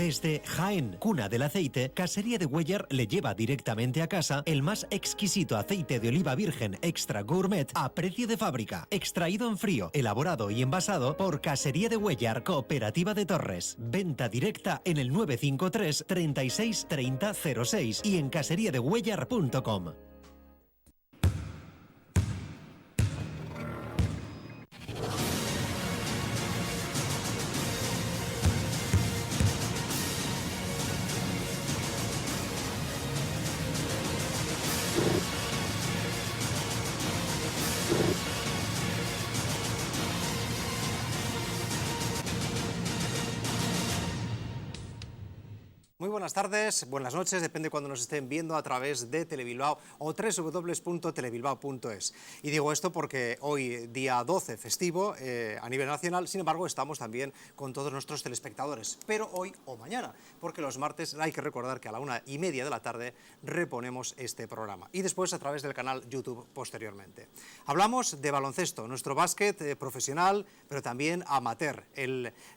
Desde Jaén, cuna del aceite, Casería de Cuéllar le lleva directamente a casa el más exquisito aceite de oliva virgen extra gourmet a precio de fábrica, extraído en frío, elaborado y envasado por Casería de Cuéllar, Cooperativa de Torres. Venta directa en el 953 36 30 06 y en caseriadecuéllar.com. Muy buenas tardes, buenas noches, depende de cuando nos estén viendo a través de Telebilbao o www.telebilbao.es. Y digo esto porque hoy, día 12, festivo a nivel nacional, sin embargo estamos también con todos nuestros telespectadores, pero hoy o mañana, porque los martes hay que recordar que a la 1:30 de la tarde reponemos este programa y después a través del canal YouTube posteriormente. Hablamos de baloncesto, nuestro básquet profesional, pero también amateur,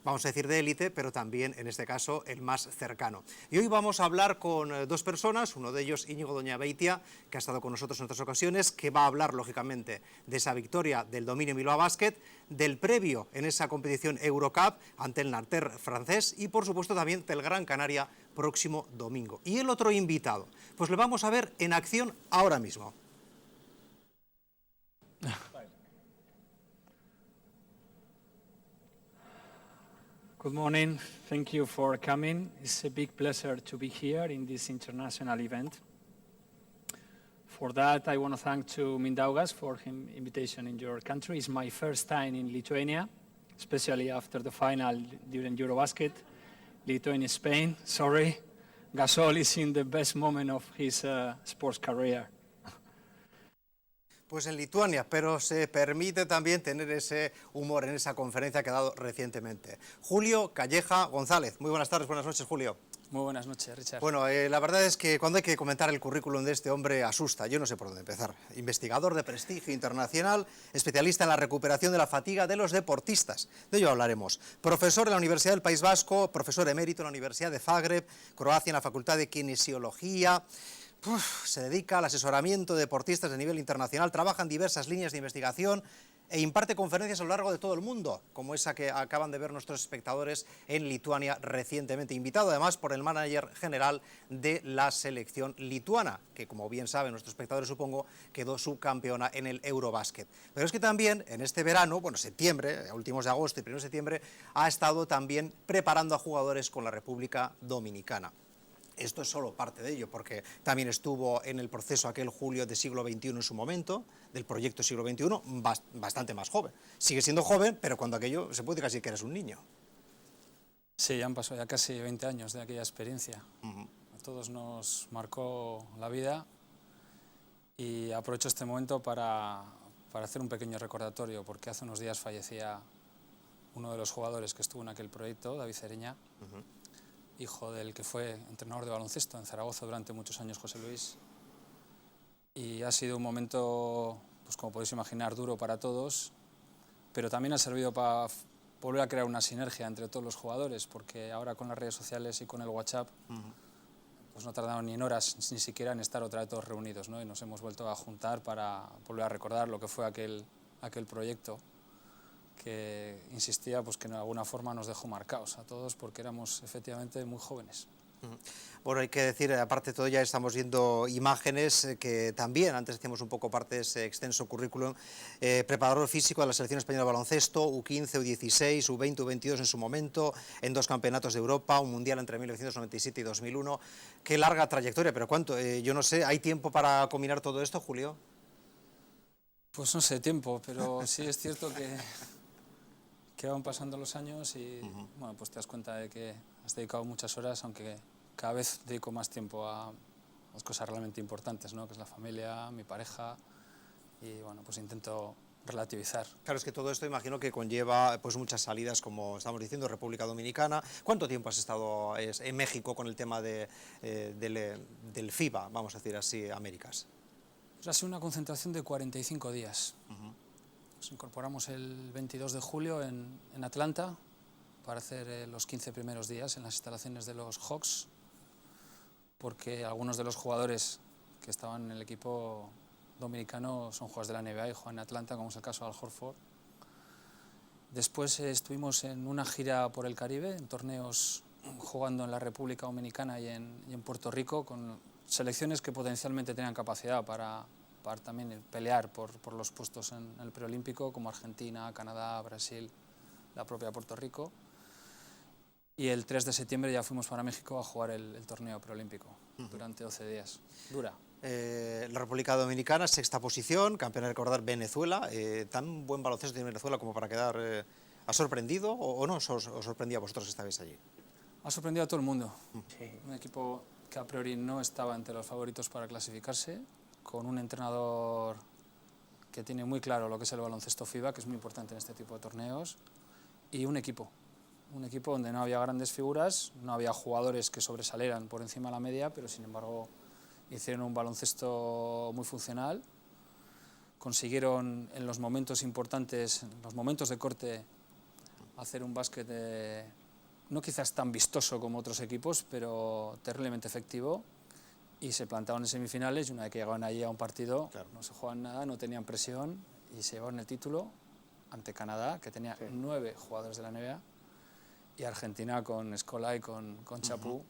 vamos a decir de élite, pero también en este caso el más cercano. Y hoy vamos a hablar con dos personas, uno de ellos Íñigo Doñabeitia, que ha estado con nosotros en otras ocasiones, que va a hablar lógicamente de esa victoria del Dominio Bilbao Basket, del previo en esa competición Eurocup ante el Nanterre francés y por supuesto también del Gran Canaria próximo domingo. Y el otro invitado, pues le vamos a ver en acción ahora mismo. Good morning, thank you for coming. It's a big pleasure to be here in this international event. For that, I want to thank to Mindaugas for his invitation in your country. It's my first time in Lithuania, especially after the final during Eurobasket. Lithuania-Spain, sorry. Gasol is in the best moment of his sports career. Pues en Lituania, pero se permite también tener ese humor en esa conferencia que ha dado recientemente. Julio Calleja González. Muy buenas tardes, buenas noches, Julio. Muy buenas noches, Richard. Bueno, la verdad es que cuando hay que comentar el currículum de este hombre asusta, yo no sé por dónde empezar. Investigador de prestigio internacional, especialista en la recuperación de la fatiga de los deportistas, de ello hablaremos. Profesor en la Universidad del País Vasco, profesor emérito en la Universidad de Zagreb, Croacia, en la Facultad de Kinesiología. Se dedica al asesoramiento de deportistas de nivel internacional, trabaja en diversas líneas de investigación e imparte conferencias a lo largo de todo el mundo, como esa que acaban de ver nuestros espectadores en Lituania recientemente, invitado además por el manager general de la selección lituana, que como bien saben nuestros espectadores supongo, quedó subcampeona en el Eurobasket. Pero es que también en este verano, bueno, septiembre, a últimos de agosto y 1 de septiembre, ha estado también preparando a jugadores con la República Dominicana. Esto es solo parte de ello, porque también estuvo en el proceso aquel Julio de siglo XXI en su momento, del proyecto siglo XXI, bastante más joven. Sigue siendo joven, pero cuando aquello se puede casi que eres un niño. Sí, han pasado ya casi 20 años de aquella experiencia. A todos nos marcó la vida y aprovecho este momento para hacer un pequeño recordatorio, porque hace unos días fallecía uno de los jugadores que estuvo en aquel proyecto, David Cereña, hijo del que fue entrenador de baloncesto en Zaragoza durante muchos años, José Luis. Y ha sido un momento, pues como podéis imaginar, duro para todos, pero también ha servido para volver a crear una sinergia entre todos los jugadores, porque ahora con las redes sociales y con el WhatsApp, pues no tardaron ni en horas, ni siquiera en estar otra vez todos reunidos, ¿no? Y nos hemos vuelto a juntar para volver a recordar lo que fue aquel proyecto, que insistía pues que de alguna forma nos dejó marcados a todos porque éramos efectivamente muy jóvenes. Bueno, hay que decir, aparte de todo, ya estamos viendo imágenes que también, antes decíamos un poco parte de ese extenso currículum, preparador físico de la Selección Española de Baloncesto, U15, U16, U20, U22 en su momento, en 2 campeonatos de Europa, un mundial entre 1997 y 2001. Qué larga trayectoria, pero ¿cuánto? Yo no sé, ¿hay tiempo para combinar todo esto, Julio? Pues no sé tiempo, pero sí es cierto que van pasando los años y bueno, pues te das cuenta de que has dedicado muchas horas, aunque cada vez dedico más tiempo a las cosas realmente importantes, ¿no? Que es la familia, mi pareja, y bueno, pues intento relativizar. Claro, es que todo esto imagino que conlleva pues muchas salidas, como estamos diciendo, República Dominicana. ¿Cuánto tiempo has estado en México con el tema del FIBA, vamos a decir así, Américas? Pues ha sido una concentración de 45 días. Nos incorporamos el 22 de julio en Atlanta para hacer los 15 primeros días en las instalaciones de los Hawks, porque algunos de los jugadores que estaban en el equipo dominicano son jugadores de la NBA y juegan en Atlanta, como es el caso de Al Horford. Después estuvimos en una gira por el Caribe, en torneos jugando en la República Dominicana y en Puerto Rico, con selecciones que potencialmente tenían capacidad para también pelear por los puestos en el preolímpico, como Argentina, Canadá, Brasil, la propia Puerto Rico. Y el 3 de septiembre ya fuimos para México a jugar el torneo preolímpico durante 12 días. Dura. La República Dominicana, sexta posición, campeón de recordar Venezuela. ¿Tan buen baloncesto tiene Venezuela como para quedar... ¿Ha sorprendido o no os sorprendía a vosotros que estabais allí? Ha sorprendido a todo el mundo. Sí. Un equipo que a priori no estaba entre los favoritos para clasificarse, con un entrenador que tiene muy claro lo que es el baloncesto FIBA, que es muy importante en este tipo de torneos, y un equipo donde no había grandes figuras, no había jugadores que sobresalieran por encima de la media, pero sin embargo hicieron un baloncesto muy funcional, consiguieron en los momentos importantes, en los momentos de corte, hacer un básquet no quizás tan vistoso como otros equipos, pero terriblemente efectivo, y se plantaron en semifinales, y una vez que llegaban allí a un partido, claro, no se jugaban nada, no tenían presión, y se llevaron el título ante Canadá, que tenía 9 jugadores de la NBA, y Argentina con Scola y con Chapú,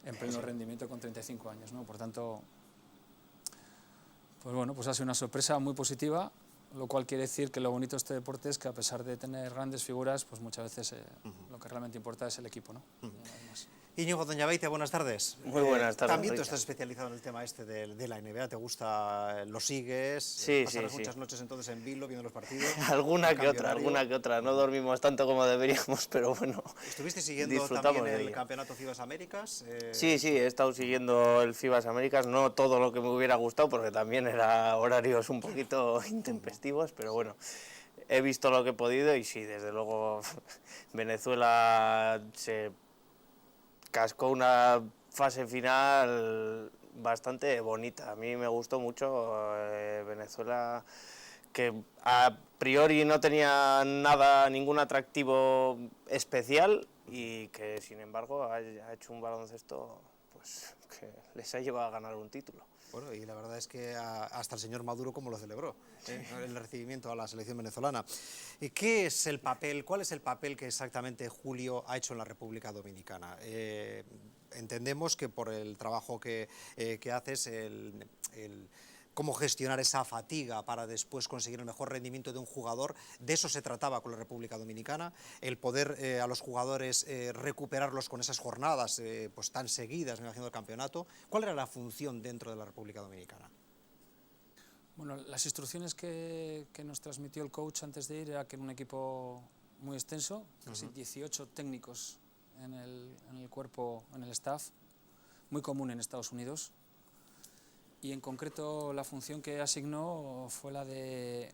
en pleno rendimiento con 35 años, ¿no? Por tanto, pues bueno, pues ha sido una sorpresa muy positiva, lo cual quiere decir que lo bonito de este deporte es que a pesar de tener grandes figuras, pues muchas veces lo que realmente importa es el equipo, ¿no? Íñigo Doñabeite, buenas tardes. Muy buenas tardes. También tú estás especializado en el tema este de la NBA, ¿te gusta? ¿Lo sigues? Sí, ¿Pasas sí, muchas noches entonces en vilo viendo los partidos? Alguna que otra. No dormimos tanto como deberíamos, pero bueno. ¿Estuviste siguiendo también el Campeonato FIBAs Américas? Sí, he estado siguiendo el FIBAs Américas, no todo lo que me hubiera gustado, porque también era horarios un poquito intempestivos, pero bueno, he visto lo que he podido y sí, desde luego Venezuela se cascó una fase final bastante bonita. A mí me gustó mucho Venezuela, que a priori no tenía ningún atractivo especial y que sin embargo ha hecho un baloncesto pues, que les ha llevado a ganar un título. Bueno, y la verdad es que hasta el señor Maduro cómo lo celebró, el recibimiento a la selección venezolana. ¿Qué es el papel, cuál es el papel que exactamente Julio ha hecho en la República Dominicana? Entendemos que por el trabajo que haces, cómo gestionar esa fatiga para después conseguir el mejor rendimiento de un jugador, de eso se trataba con la República Dominicana, el poder a los jugadores recuperarlos con esas jornadas pues tan seguidas, me imagino, del campeonato. ¿Cuál era la función dentro de la República Dominicana? Bueno, las instrucciones que nos transmitió el coach antes de ir era que era un equipo muy extenso, casi 18 técnicos en el cuerpo, en el staff, muy común en Estados Unidos. Y en concreto la función que asignó fue la de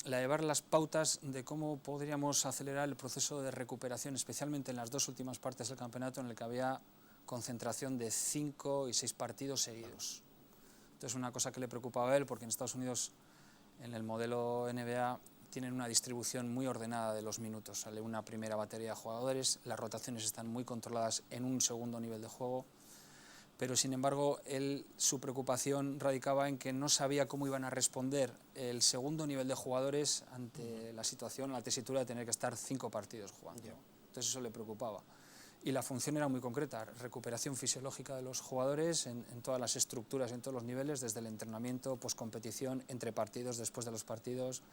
llevar las pautas de cómo podríamos acelerar el proceso de recuperación, especialmente en las dos últimas partes del campeonato en el que había concentración de 5 y 6 partidos seguidos. Entonces una cosa que le preocupaba a él, porque en Estados Unidos en el modelo NBA tienen una distribución muy ordenada de los minutos, sale una primera batería de jugadores, las rotaciones están muy controladas en un segundo nivel de juego, pero sin embargo su preocupación radicaba en que no sabía cómo iban a responder el segundo nivel de jugadores ante la situación, la tesitura de tener que estar 5 partidos jugando. Entonces eso le preocupaba. Y la función era muy concreta, recuperación fisiológica de los jugadores en todas las estructuras, en todos los niveles, desde el entrenamiento, poscompetición, entre partidos, después de los partidos,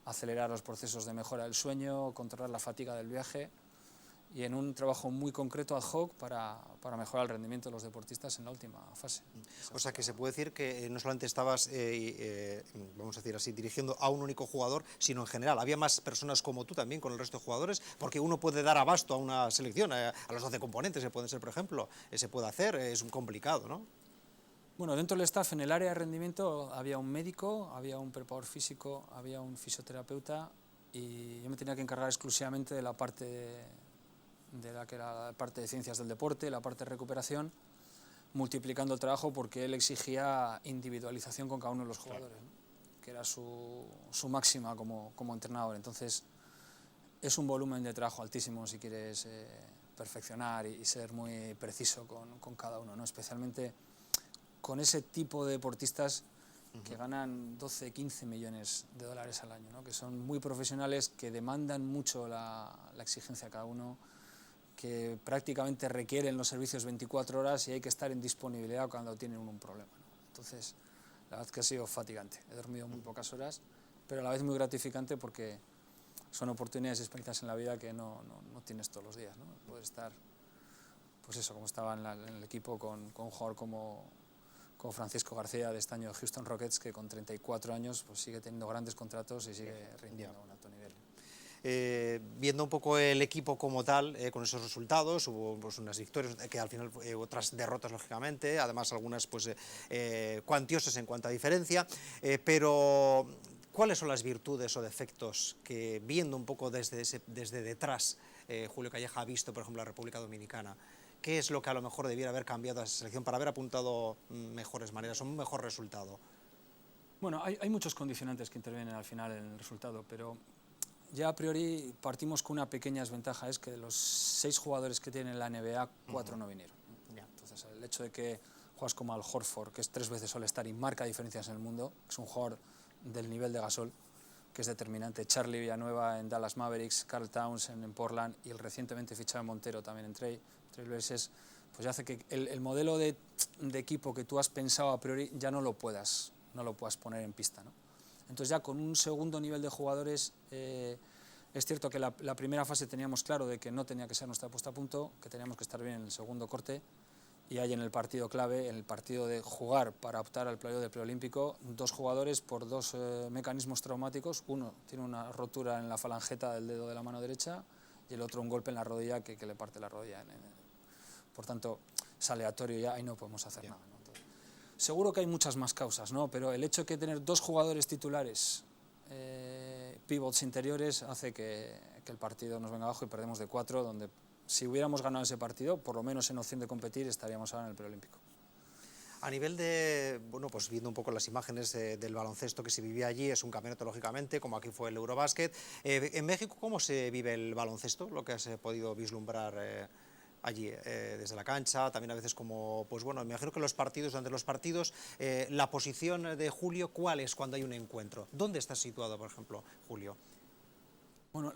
acelerar los procesos de mejora del sueño, controlar la fatiga del viaje, y en un trabajo muy concreto ad hoc para mejorar el rendimiento de los deportistas en la última fase. O sea que se puede decir que no solamente estabas, vamos a decir así, dirigiendo a un único jugador, sino en general. Había más personas como tú también con el resto de jugadores, porque uno puede dar abasto a una selección, a los 12 componentes que pueden ser, por ejemplo, se puede hacer, es un complicado, ¿no? Bueno, dentro del staff, en el área de rendimiento, había un médico, había un preparador físico, había un fisioterapeuta, y yo me tenía que encargar exclusivamente de la parte de la que era la parte de ciencias del deporte, la parte de recuperación, multiplicando el trabajo porque él exigía individualización con cada uno de los jugadores, ¿no? Que era su máxima como entrenador. Entonces, es un volumen de trabajo altísimo si quieres perfeccionar y ser muy preciso con cada uno, ¿no? Especialmente con ese tipo de deportistas que ganan 12, 15 millones de dólares al año, ¿no? Que son muy profesionales, que demandan mucho la exigencia a cada uno, que prácticamente requieren los servicios 24 horas y hay que estar en disponibilidad cuando tienen un problema, ¿no? Entonces, la verdad es que ha sido fatigante. He dormido muy pocas horas, pero a la vez muy gratificante porque son oportunidades y experiencias en la vida que no tienes todos los días, ¿no? Poder estar, pues eso, como estaba en el equipo con un jugador como Francisco García de este año de Houston Rockets, que con 34 años pues sigue teniendo grandes contratos y sigue rindiendo a un alto nivel. Viendo un poco el equipo como tal, con esos resultados, hubo pues, unas victorias que al final otras derrotas lógicamente, además algunas pues cuantiosas en cuanto a diferencia, pero ¿cuáles son las virtudes o defectos que viendo un poco desde detrás Julio Calleja ha visto, por ejemplo, la República Dominicana? ¿Qué es lo que a lo mejor debiera haber cambiado a esa selección para haber apuntado mejores maneras, un mejor resultado? Bueno, hay muchos condicionantes que intervienen al final en el resultado, pero ya a priori partimos con una pequeña desventaja, es que de los 6 jugadores que tiene la NBA, 4 no vinieron, ¿no? Entonces el hecho de que juegas como Al Horford, que es 3 veces All-Star y marca diferencias en el mundo, es un jugador del nivel de Gasol, que es determinante. Charlie Villanueva en Dallas Mavericks, Karl Towns en Portland y el recientemente fichado Montero también en Trailblazers, pues ya hace que el modelo de equipo que tú has pensado a priori ya no lo puedas poner en pista, ¿no? Entonces ya con un segundo nivel de jugadores, es cierto que la primera fase teníamos claro de que no tenía que ser nuestra puesta a punto, que teníamos que estar bien en el segundo corte, y hay en el partido clave, en el partido de jugar para optar al playoff del preolímpico, 2 jugadores por 2 mecanismos traumáticos. Uno tiene una rotura en la falangeta del dedo de la mano derecha y el otro un golpe en la rodilla que le parte la rodilla. Por tanto, es aleatorio ya y no podemos hacer nada, ¿no? Seguro que hay muchas más causas, ¿no? Pero el hecho de tener 2 jugadores titulares, pivots interiores, hace que el partido nos venga abajo y perdemos de 4, donde si hubiéramos ganado ese partido, por lo menos en opción de competir, estaríamos ahora en el preolímpico. A nivel de, bueno, pues viendo un poco las imágenes del baloncesto que se vivía allí, es un campeonato lógicamente, como aquí fue el Eurobásquet. En México, ¿cómo se vive el baloncesto? Lo que has podido vislumbrar allí, desde la cancha, también a veces como, pues bueno, me imagino que los partidos, durante los partidos, la posición de Julio, ¿cuál es cuando hay un encuentro? ¿Dónde está situado, por ejemplo, Julio? Bueno,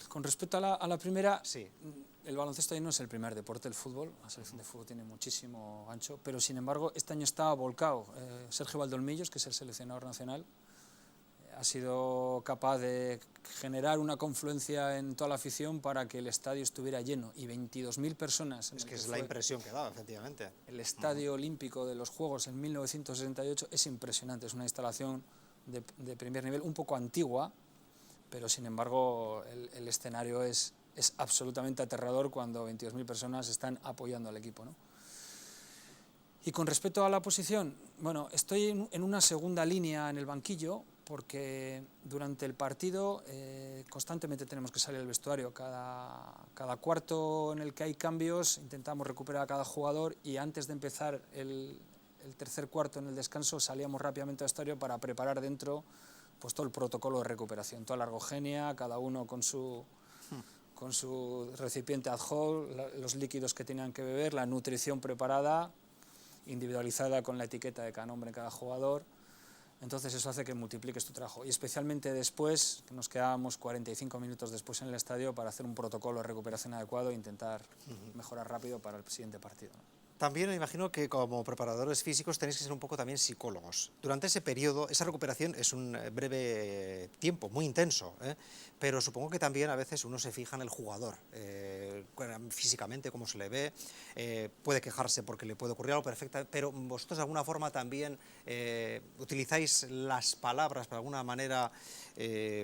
con respecto a la primera, sí. El baloncesto ahí no es el primer deporte, el fútbol. La selección de fútbol tiene muchísimo ancho, pero sin embargo este año está volcado. Sergio Valdolmillos, que es el seleccionador nacional, ha sido capaz de generar una confluencia en toda la afición para que el estadio estuviera lleno, y 22.000 personas. Es que es la impresión que da, efectivamente. El Estadio Olímpico de los Juegos en 1968 es impresionante, es una instalación de primer nivel, un poco antigua, pero sin embargo el escenario es absolutamente aterrador cuando 22.000 personas están apoyando al equipo, ¿no? Y con respecto a la posición, bueno, estoy en una segunda línea en el banquillo, porque durante el partido constantemente tenemos que salir del vestuario. Cada cuarto en el que hay cambios intentamos recuperar a cada jugador, y antes de empezar el tercer cuarto en el descanso salíamos rápidamente al vestuario para preparar dentro pues todo el protocolo de recuperación, toda la ergogenia, cada uno con su recipiente ad hoc, los líquidos que tenían que beber, la nutrición preparada, individualizada con la etiqueta de cada nombre en cada jugador. Entonces eso hace que multipliques tu trabajo, y especialmente después, que nos quedábamos 45 minutos después en el estadio para hacer un protocolo de recuperación adecuado e intentar mejorar rápido para el siguiente partido, ¿no? También me imagino que como preparadores físicos tenéis que ser un poco también psicólogos. Durante ese periodo, esa recuperación es un breve tiempo, muy intenso, pero supongo que también a veces uno se fija en el jugador, físicamente, cómo se le ve, puede quejarse porque le puede ocurrir algo perfecto, pero vosotros de alguna forma también utilizáis las palabras, de alguna manera,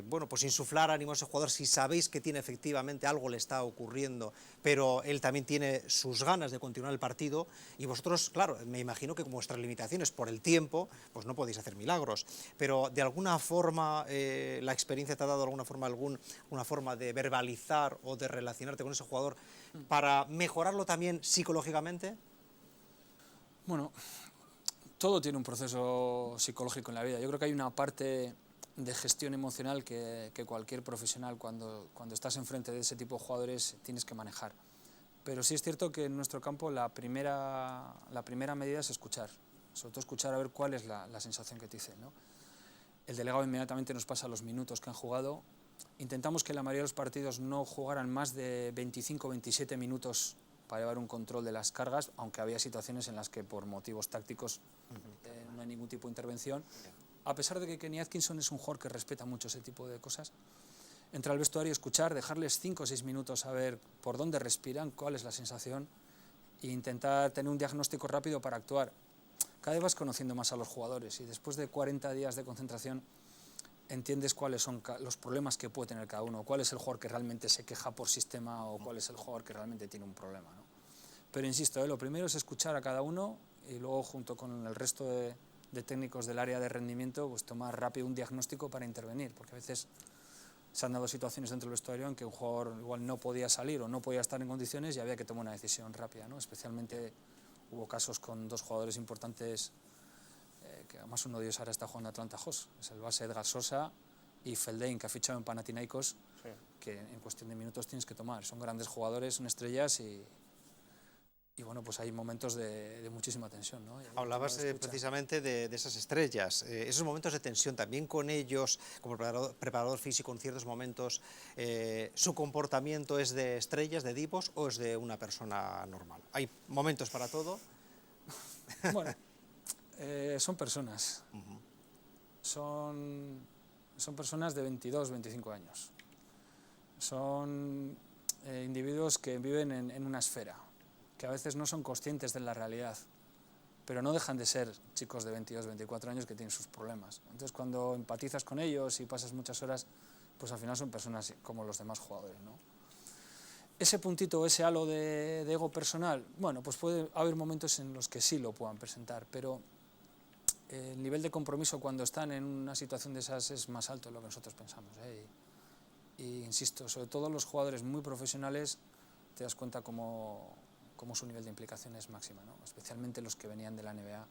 bueno, pues insuflar ánimo a ese jugador si sabéis que tiene efectivamente algo le está ocurriendo, pero él también tiene sus ganas de continuar el partido, y vosotros, claro, me imagino que con vuestras limitaciones por el tiempo, pues no podéis hacer milagros, pero de alguna forma la experiencia te ha dado alguna forma de verbalizar o de relacionarte con ese jugador para mejorarlo también psicológicamente. Bueno, todo tiene un proceso psicológico en la vida. Yo creo que hay una parte de gestión emocional que cualquier profesional cuando estás enfrente de ese tipo de jugadores tienes que manejar. Pero sí es cierto que en nuestro campo la primera medida es escuchar, sobre todo escuchar a ver cuál es la sensación que te dicen, ¿no? El delegado inmediatamente nos pasa los minutos que han jugado. Intentamos que la mayoría de los partidos no jugaran más de 25 o 27 minutos para llevar un control de las cargas, aunque había situaciones en las que por motivos tácticos no hay ningún tipo de intervención. A pesar de que Kenny Atkinson es un jugador que respeta mucho ese tipo de cosas, entrar al vestuario, escuchar, dejarles 5 o 6 minutos a ver por dónde respiran, cuál es la sensación, e intentar tener un diagnóstico rápido para actuar. Cada vez vas conociendo más a los jugadores y después de 40 días de concentración entiendes cuáles son los problemas que puede tener cada uno, cuál es el jugador que realmente se queja por sistema o cuál es el jugador que realmente tiene un problema, ¿no? Pero insisto, lo primero es escuchar a cada uno y luego junto con el resto de técnicos del área de rendimiento pues tomar rápido un diagnóstico para intervenir, porque a veces se han dado situaciones dentro del vestuario en que un jugador igual no podía salir o no podía estar en condiciones y había que tomar una decisión rápida, ¿no? Especialmente hubo casos con 2 jugadores importantes, que además uno de ellos ahora está jugando a Atlanta Hawks, es el base Edgar Sosa y Feldein, que ha fichado en Panathinaikos, sí, que en cuestión de minutos tienes que tomar. Son grandes jugadores, son estrellas y bueno, pues hay momentos de muchísima tensión, ¿no? Hablabas precisamente de esas estrellas, esos momentos de tensión, también con ellos, como preparador físico en ciertos momentos, ¿su comportamiento es de estrellas, de divos o es de una persona normal? ¿Hay momentos para todo? Bueno, son personas, son personas de 22, 25 años, son individuos que viven en una esfera, que a veces no son conscientes de la realidad, pero no dejan de ser chicos de 22, 24 años que tienen sus problemas. Entonces cuando empatizas con ellos y pasas muchas horas, pues al final son personas como los demás jugadores, ¿no? Ese puntito, ese halo de ego personal, bueno, pues puede haber momentos en los que sí lo puedan presentar, pero el nivel de compromiso cuando están en una situación de esas es más alto de lo que nosotros pensamos, ¿eh? Y insisto, sobre todo los jugadores muy profesionales te das cuenta cómo su nivel de implicación es máxima, ¿no? Especialmente los que venían de la NBA.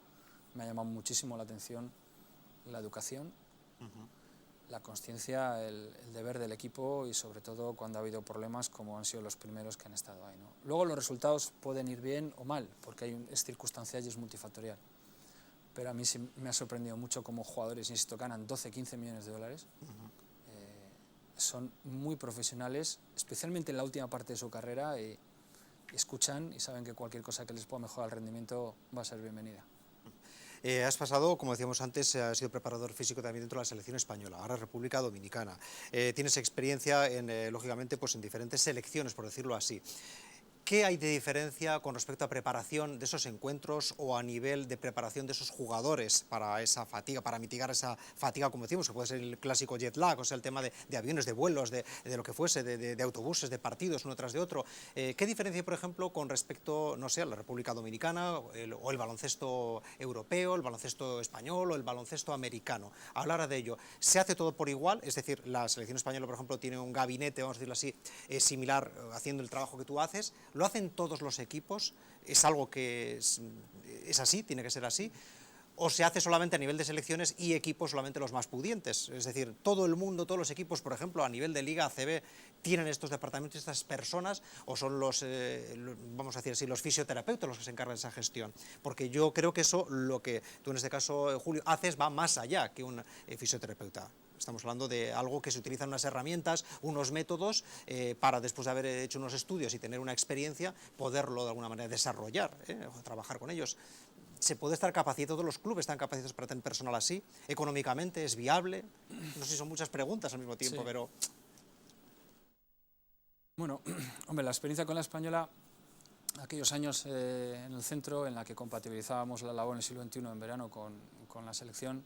Me ha llamado muchísimo la atención la educación, la consciencia, el deber del equipo y sobre todo cuando ha habido problemas como han sido los primeros que han estado ahí, ¿no? Luego los resultados pueden ir bien o mal, porque es circunstancial y es multifactorial. Pero a mí sí me ha sorprendido mucho cómo jugadores, insisto, ganan 12, 15 millones de dólares. Son muy profesionales, especialmente en la última parte de su carrera, y escuchan y saben que cualquier cosa que les pueda mejorar el rendimiento va a ser bienvenida. Has pasado, como decíamos antes, has sido preparador físico también dentro de la selección española, ahora República Dominicana. Tienes experiencia, lógicamente, pues en diferentes selecciones, por decirlo así. ¿Qué hay de diferencia con respecto a preparación de esos encuentros o a nivel de preparación de esos jugadores para esa fatiga, para mitigar esa fatiga, como decimos, que puede ser el clásico jet lag, o sea, el tema de aviones, de vuelos, de lo que fuese, de autobuses, de partidos uno tras de otro? ¿Qué diferencia, por ejemplo, con respecto, no sé, a la República Dominicana o el baloncesto europeo, el baloncesto español o el baloncesto americano? Hablar de ello, ¿se hace todo por igual? Es decir, la selección española, por ejemplo, tiene un gabinete, vamos a decirlo así, similar, haciendo el trabajo que tú haces. ¿Lo hacen todos los equipos? ¿Es algo que es así, tiene que ser así? ¿O se hace solamente a nivel de selecciones y equipos solamente los más pudientes? Es decir, todo el mundo, todos los equipos, por ejemplo, a nivel de Liga ACB, ¿tienen estos departamentos, estas personas? ¿O son los, vamos a decir así, los fisioterapeutas los que se encargan de esa gestión? Porque yo creo que eso, lo que tú en este caso, Julio, haces va más allá que un fisioterapeuta. Estamos hablando de algo que se utilizan unas herramientas, unos métodos, para después de haber hecho unos estudios y tener una experiencia, poderlo de alguna manera desarrollar, o trabajar con ellos. ¿Se puede estar capacitado? ¿Los clubes están capacitados para tener personal así? ¿Económicamente es viable? No sé si son muchas preguntas al mismo tiempo, sí, pero... Bueno, hombre, la experiencia con la española, aquellos años en el centro, en la que compatibilizábamos la labor en el siglo XXI en verano con la selección,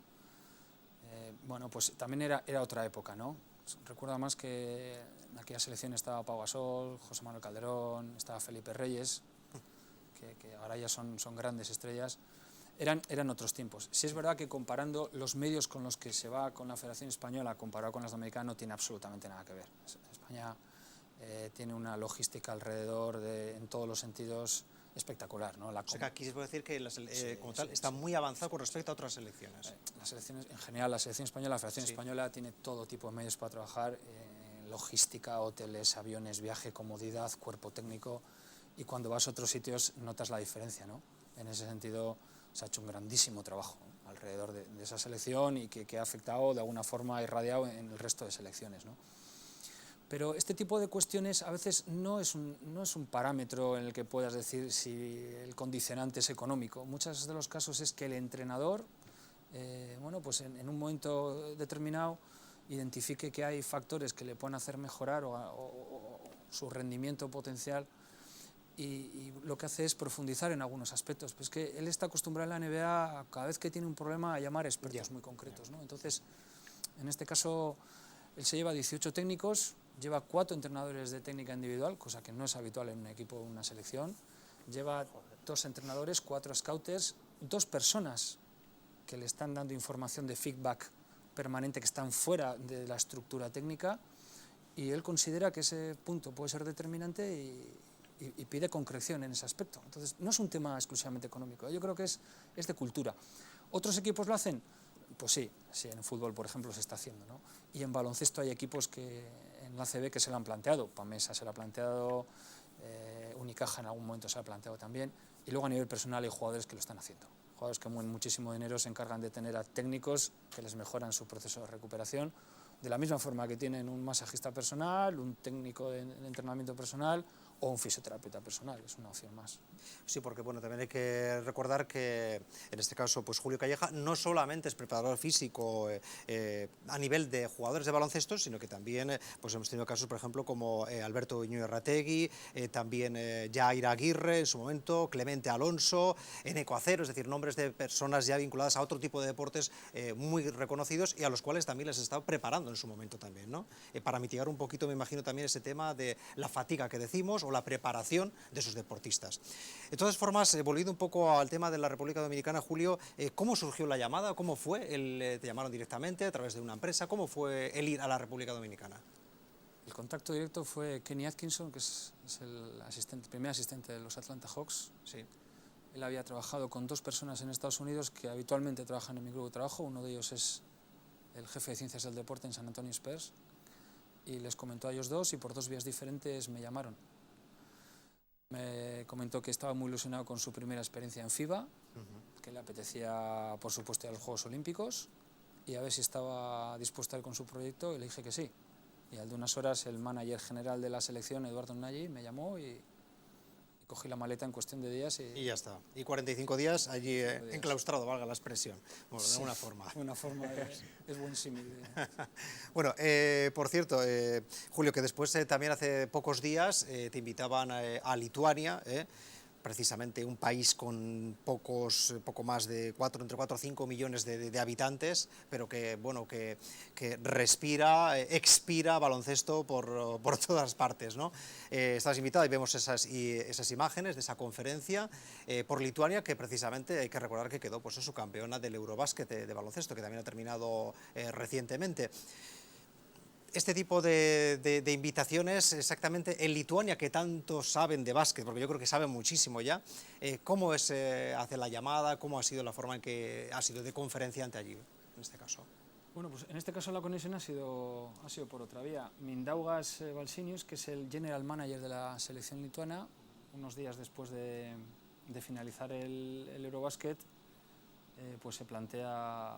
bueno, pues también era otra época, ¿no? Recuerdo más que en aquella selección estaba Pau Gasol, José Manuel Calderón, estaba Felipe Reyes, que ahora ya son grandes estrellas. Eran otros tiempos. Sí es verdad que comparando los medios con los que se va con la Federación Española, comparado con las dominicanas, no tiene absolutamente nada que ver. España tiene una logística alrededor en todos los sentidos, espectacular, ¿no? O sea que aquí se puede decir que como tal está muy avanzado con respecto a otras selecciones. Las selecciones, en general, la selección española, la Federación Española tiene todo tipo de medios para trabajar, logística, hoteles, aviones, viaje, comodidad, cuerpo técnico, y cuando vas a otros sitios notas la diferencia, ¿no? En ese sentido se ha hecho un grandísimo trabajo, ¿no?, alrededor de esa selección y que ha afectado, de alguna forma, irradiado en el resto de selecciones, ¿no? Pero este tipo de cuestiones a veces no es un parámetro en el que puedas decir si el condicionante es económico. Muchos de los casos es que el entrenador, bueno, pues en un momento determinado, identifique que hay factores que le pueden hacer mejorar o su rendimiento potencial, y lo que hace es profundizar en algunos aspectos. Pues que él está acostumbrado en la NBA, cada vez que tiene un problema, a llamar expertos muy concretos, ¿no? Entonces, en este caso, él se lleva 18 técnicos, lleva 4 entrenadores de técnica individual, cosa que no es habitual en un equipo o una selección, lleva 2 entrenadores, 4 scouters, 2 personas que le están dando información de feedback permanente que están fuera de la estructura técnica, y él considera que ese punto puede ser determinante y pide concreción en ese aspecto. Entonces, no es un tema exclusivamente económico, yo creo que es de cultura. ¿Otros equipos lo hacen? Pues sí, en fútbol, por ejemplo, se está haciendo, ¿no? Y en baloncesto hay equipos que en la ACB que se lo han planteado, Pamesa se lo ha planteado, Unicaja en algún momento se lo ha planteado también, y luego a nivel personal hay jugadores que lo están haciendo. Jugadores que mueven muchísimo dinero se encargan de tener a técnicos que les mejoran su proceso de recuperación, de la misma forma que tienen un masajista personal, un técnico de entrenamiento personal o un fisioterapeuta personal, es una opción más. Sí, porque bueno, también hay que recordar que en este caso pues Julio Calleja no solamente es preparador físico a nivel de jugadores de baloncesto, sino que también pues hemos tenido casos, por ejemplo, como Alberto Iñueirategui, también Jair Aguirre en su momento, Clemente Alonso, Eneco Acero, es decir, nombres de personas ya vinculadas a otro tipo de deportes muy reconocidos y a los cuales también les he estado preparando en su momento también, ¿no? Para mitigar un poquito, me imagino, también ese tema de la fatiga que decimos o la preparación de esos deportistas. De todas formas, volviendo un poco al tema de la República Dominicana, Julio, ¿cómo surgió la llamada? ¿Cómo fue? ¿Te llamaron directamente a través de una empresa? ¿Cómo fue el ir a la República Dominicana? El contacto directo fue Kenny Atkinson, que es el primer asistente de los Atlanta Hawks. Sí. Él había trabajado con 2 personas en Estados Unidos que habitualmente trabajan en mi grupo de trabajo. Uno de ellos es el jefe de ciencias del deporte en San Antonio Spurs, y les comentó a ellos 2 y por 2 vías diferentes me llamaron. Me comentó que estaba muy ilusionado con su primera experiencia en FIBA, que le apetecía, por supuesto, ir a los Juegos Olímpicos, y a ver si estaba dispuesto a ir con su proyecto, y le dije que sí. Y al de unas horas el manager general de la selección, Eduardo Nagy, me llamó y cogí la maleta en cuestión de días. Y ya está. Y 45 días allí enclaustrado, valga la expresión, bueno, de alguna forma. Una forma es buen símil. Bueno, por cierto, Julio, que después también hace pocos días te invitaban a Lituania, precisamente un país con poco más de entre 4 o 5 millones de habitantes, pero que, bueno, que respira, expira baloncesto por todas partes, ¿no? Estás invitado y vemos esas imágenes de esa conferencia por Lituania, que precisamente hay que recordar que quedó pues, su campeona del Eurobásquet de baloncesto, que también ha terminado recientemente. Este tipo de invitaciones, exactamente en Lituania, que tanto saben de básquet, porque yo creo que saben muchísimo ya, ¿cómo es hacer la llamada? ¿Cómo ha sido la forma en que ha sido de conferenciante allí, en este caso? Bueno, pues en este caso la conexión ha sido por otra vía. Mindaugas Balsinius, que es el general manager de la selección lituana, unos días después de finalizar el Eurobásquet, pues se plantea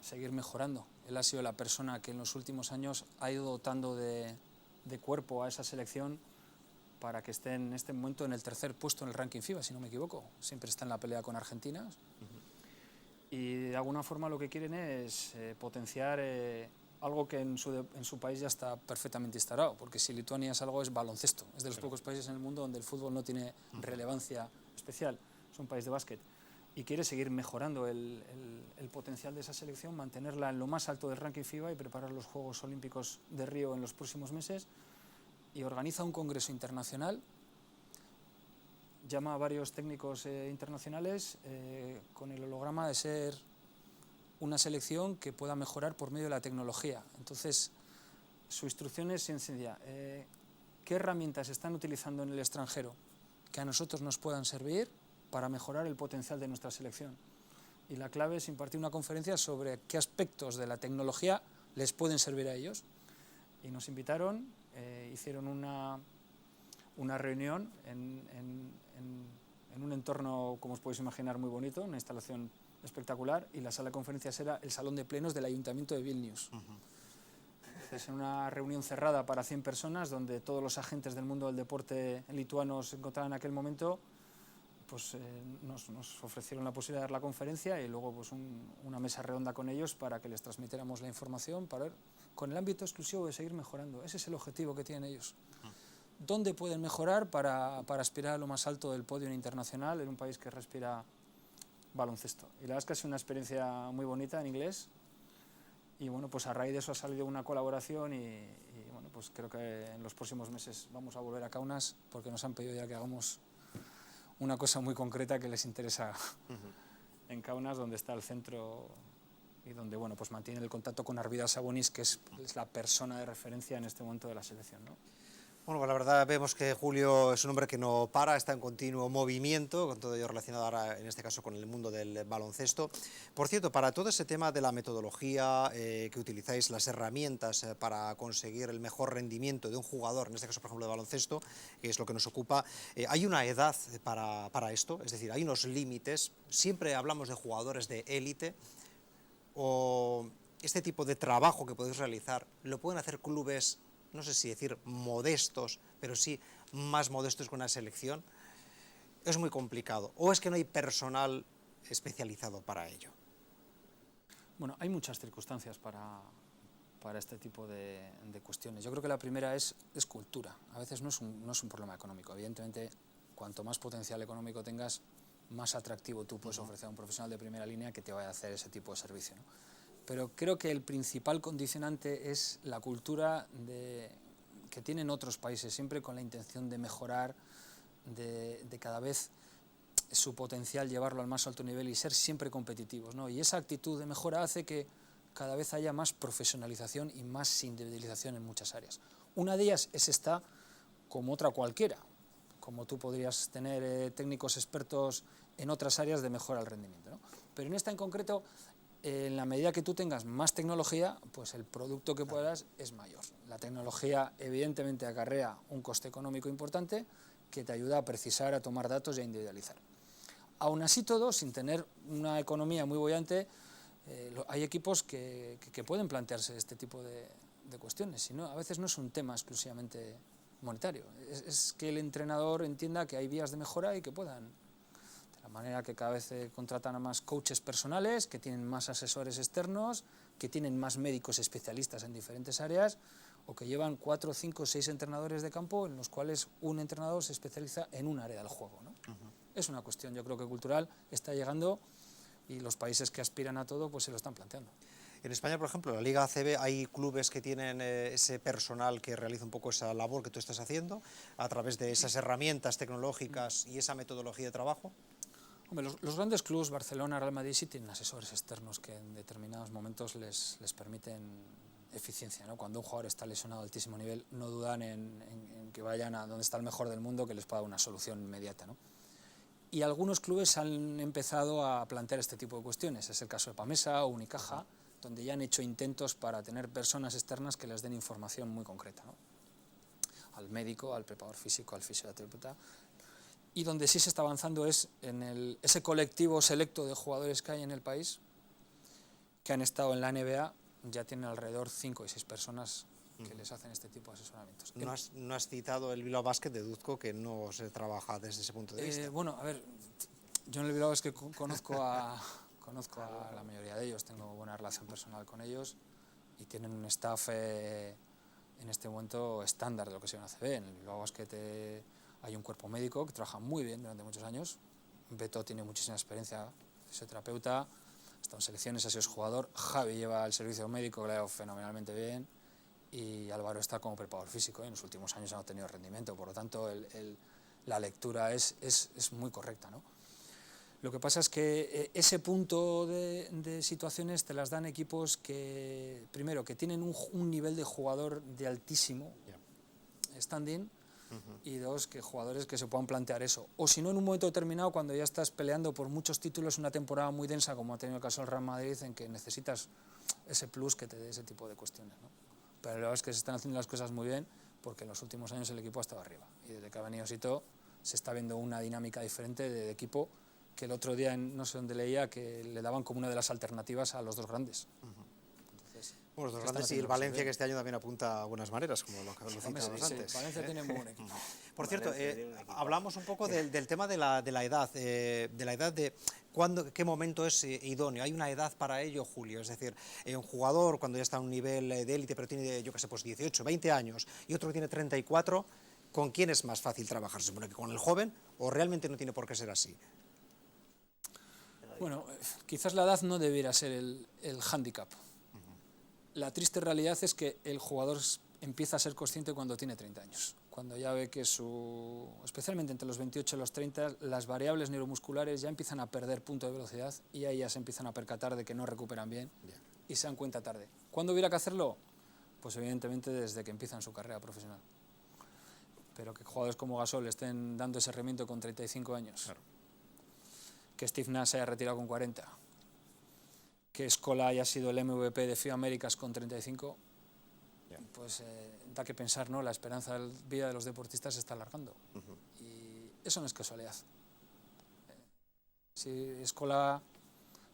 seguir mejorando. Él ha sido la persona que en los últimos años ha ido dotando de cuerpo a esa selección para que esté en este momento en el 3er puesto en el ranking FIBA, si no me equivoco. Siempre está en la pelea con Argentina. Y de alguna forma lo que quieren es potenciar algo que en su país ya está perfectamente instalado, porque si Lituania es algo, es baloncesto. Es de los pocos países en el mundo donde el fútbol no tiene relevancia especial. Es un país de básquet. Y quiere seguir mejorando el potencial de esa selección, mantenerla en lo más alto del ranking FIBA y preparar los Juegos Olímpicos de Río en los próximos meses. Y organiza un congreso internacional, llama a varios técnicos internacionales con el holograma de ser una selección que pueda mejorar por medio de la tecnología. Entonces, su instrucción es sencilla. ¿Qué herramientas están utilizando en el extranjero que a nosotros nos puedan servir para mejorar el potencial de nuestra selección. Y la clave es impartir una conferencia sobre qué aspectos de la tecnología les pueden servir a ellos. Y nos invitaron, hicieron una reunión en un entorno, como os podéis imaginar, muy bonito, una instalación espectacular, y la sala de conferencias era el salón de plenos del Ayuntamiento de Vilnius. Entonces, en una reunión cerrada para 100 personas, donde todos los agentes del mundo del deporte lituano se encontraban en aquel momento, pues nos ofrecieron la posibilidad de dar la conferencia y luego pues una mesa redonda con ellos para que les transmitiéramos la información, para ver, con el ámbito exclusivo de seguir mejorando. Ese es el objetivo que tienen ellos. ¿Dónde pueden mejorar para aspirar a lo más alto del podio internacional en un país que respira baloncesto? Y la verdad es que ha sido una experiencia muy bonita en inglés, y bueno, pues a raíz de eso ha salido una colaboración y bueno, pues creo que en los próximos meses vamos a volver a Kaunas, porque nos han pedido ya que hagamos una cosa muy concreta que les interesa en Kaunas, donde está el centro y donde bueno, pues mantiene el contacto con Arvidas Sabonis, que es la persona de referencia en este momento de la selección, ¿no? Bueno, pues la verdad vemos que Julio es un hombre que no para, está en continuo movimiento, con todo ello relacionado ahora, en este caso, con el mundo del baloncesto. Por cierto, para todo ese tema de la metodología que utilizáis, las herramientas para conseguir el mejor rendimiento de un jugador, en este caso, por ejemplo, de baloncesto, que es lo que nos ocupa, ¿hay una edad para esto? Es decir, ¿hay unos límites? Siempre hablamos de jugadores de élite, o este tipo de trabajo que podéis realizar, ¿lo pueden hacer clubes, no sé si decir modestos, pero sí más modestos que una selección? Es muy complicado. ¿O es que no hay personal especializado para ello? Bueno, hay muchas circunstancias para este tipo de cuestiones. Yo creo que la primera es cultura. A veces no es un problema económico. Evidentemente, cuanto más potencial económico tengas, más atractivo tú puedes ofrecer a un profesional de primera línea que te vaya a hacer ese tipo de servicio, ¿no? Pero creo que el principal condicionante es la cultura que tienen otros países, siempre con la intención de mejorar, de cada vez su potencial llevarlo al más alto nivel y ser siempre competitivos, ¿no? Y esa actitud de mejora hace que cada vez haya más profesionalización y más individualización en muchas áreas. Una de ellas es esta, como otra cualquiera, como tú podrías tener técnicos expertos en otras áreas de mejora del rendimiento, ¿no? Pero en esta en concreto, en la medida que tú tengas más tecnología, pues el producto que puedas es mayor. La tecnología evidentemente acarrea un coste económico importante que te ayuda a precisar, a tomar datos y a individualizar. Aún así todo, sin tener una economía muy boyante, hay equipos que pueden plantearse este tipo de cuestiones. Sino, a veces no es un tema exclusivamente monetario, es que el entrenador entienda que hay vías de mejora y que puedan. De manera que cada vez contratan a más coaches personales, que tienen más asesores externos, que tienen más médicos especialistas en diferentes áreas, o que llevan 4, 5, 6 entrenadores de campo, en los cuales un entrenador se especializa en un área del juego, ¿no? Es una cuestión, yo creo que cultural, está llegando, y los países que aspiran a todo pues se lo están planteando. En España, por ejemplo, en la Liga ACB, hay clubes que tienen ese personal que realiza un poco esa labor que tú estás haciendo, a través de esas herramientas tecnológicas y esa metodología de trabajo. Hombre, los grandes clubes, Barcelona, Real Madrid, sí tienen asesores externos que en determinados momentos les permiten eficiencia, ¿no? Cuando un jugador está lesionado a altísimo nivel, no dudan en que vayan a donde está el mejor del mundo, que les pueda dar una solución inmediata, ¿no? Y algunos clubes han empezado a plantear este tipo de cuestiones. Es el caso de Pamesa o Unicaja, donde ya han hecho intentos para tener personas externas que les den información muy concreta, ¿no? Al médico, al preparador físico, al fisioterapeuta. Y donde sí se está avanzando es en ese colectivo selecto de jugadores que hay en el país, que han estado en la NBA, ya tienen alrededor 5 y 6 personas que les hacen este tipo de asesoramientos. No has citado el Bilbao Basket, deduzco que no se trabaja desde ese punto de vista. Bueno, a ver, yo en el Bilbao Basket conozco a la mayoría de ellos, tengo buena relación personal con ellos y tienen un staff en este momento estándar de lo que se ve en ACB. En el Bilbao Basket hay un cuerpo médico que trabaja muy bien durante muchos años. Beto tiene muchísima experiencia, fisioterapeuta, ha estado en selecciones, ha sido jugador. Javi lleva el servicio médico, que le ha ido fenomenalmente bien. Y Álvaro está como preparador físico, y en los últimos años ha tenido rendimiento. Por lo tanto, la lectura es muy correcta, ¿no? Lo que pasa es que ese punto de situaciones te las dan equipos que, primero, que tienen un nivel de jugador de altísimo standing, y dos, que jugadores que se puedan plantear eso. O si no, en un momento determinado, cuando ya estás peleando por muchos títulos, una temporada muy densa, como ha tenido el caso del Real Madrid, en que necesitas ese plus que te dé ese tipo de cuestiones, ¿no? Pero la verdad es que se están haciendo las cosas muy bien, porque en los últimos años el equipo ha estado arriba. Y desde que ha venido Sito, se está viendo una dinámica diferente de equipo, que el otro día, no sé dónde leía, que le daban como una de las alternativas a los dos grandes. Entonces, Bueno, los dos se están grandes y el haciendo Valencia, bien. que este año también apunta a buenas maneras, como lo citábamos Sí, antes. Valencia tiene muy buen equipo. Por cierto, Valencia tiene un equipazo. hablamos un poco del tema de la edad, de qué momento es idóneo. ¿Hay una edad para ello, Julio? Es decir, un jugador cuando ya está a un nivel de élite, pero tiene, yo qué sé, pues 18, 20 años, y otro que tiene 34, ¿con quién es más fácil trabajar? ¿Se supone que con el joven o realmente no tiene por qué ser así? Bueno, quizás la edad no debiera ser el hándicap. La triste realidad es que el jugador empieza a ser consciente cuando tiene 30 años. Cuando ya ve que especialmente entre los 28 y los 30, las variables neuromusculares ya empiezan a perder punto de velocidad y ahí ya se empiezan a percatar de que no recuperan bien y se dan cuenta tarde. ¿Cuándo hubiera que hacerlo? Pues evidentemente desde que empiezan su carrera profesional. Pero que jugadores como Gasol estén dando ese rendimiento con 35 años. Claro. Que Steve Nash se haya retirado con 40, que Scola haya sido el MVP de FIBA Américas con 35, pues da que pensar, ¿no? La esperanza de vida de los deportistas se está alargando. Y eso no es casualidad. Si Scola,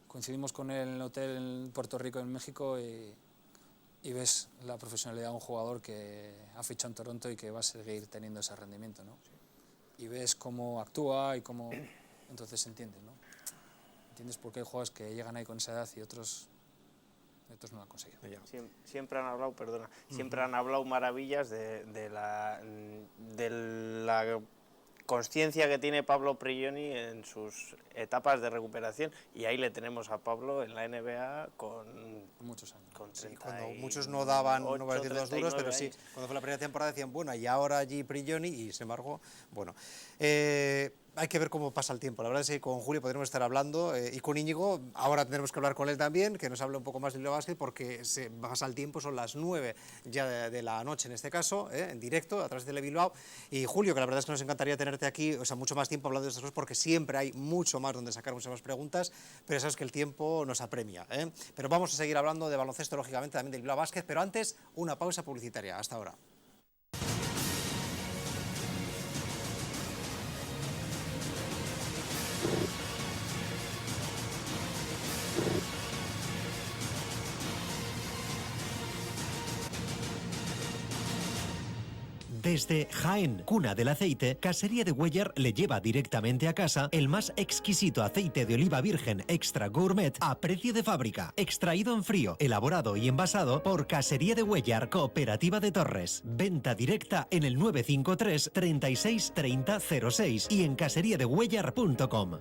coincidimos con él en el hotel en Puerto Rico, en México, y ves la profesionalidad de un jugador que ha fichado en Toronto y que va a seguir teniendo ese rendimiento, ¿no? Y ves cómo actúa y cómo... Entonces entiendes, ¿no? Entiendes por qué hay jugadores que llegan ahí con esa edad y otros no lo han conseguido. Siempre han hablado, perdona, siempre han hablado maravillas de la consciencia que tiene Pablo Prigioni en sus etapas de recuperación, y ahí le tenemos a Pablo en la NBA con muchos años. Con 30 sí, cuando muchos no daban, no voy a decir dos duros, pero sí, cuando fue la primera temporada decían, bueno, y ahora allí Prigioni, y sin embargo, bueno, hay que ver cómo pasa el tiempo. La verdad es que con Julio podremos estar hablando, y con Íñigo, ahora tendremos que hablar con él también, que nos hable un poco más del Bilbao Basket, porque se pasa el tiempo, son las 9 ya de la noche en este caso, en directo, a través de Bilbao. Y Julio, que la verdad es que nos encantaría tenerte aquí, o sea, mucho más tiempo hablando de estas cosas, porque siempre hay mucho más donde sacar muchas más preguntas, pero sabes que el tiempo nos apremia, ¿eh? Pero vamos a seguir hablando de baloncesto, lógicamente, también del Bilbao Basket, pero antes, una pausa publicitaria. Hasta ahora. Desde Jaén, cuna del aceite, Casería de Cuéllar le lleva directamente a casa el más exquisito aceite de oliva virgen extra gourmet a precio de fábrica, extraído en frío, elaborado y envasado por Casería de Cuéllar, Cooperativa de Torres. Venta directa en el 953 36 30 06 y en caseriadecuéllar.com.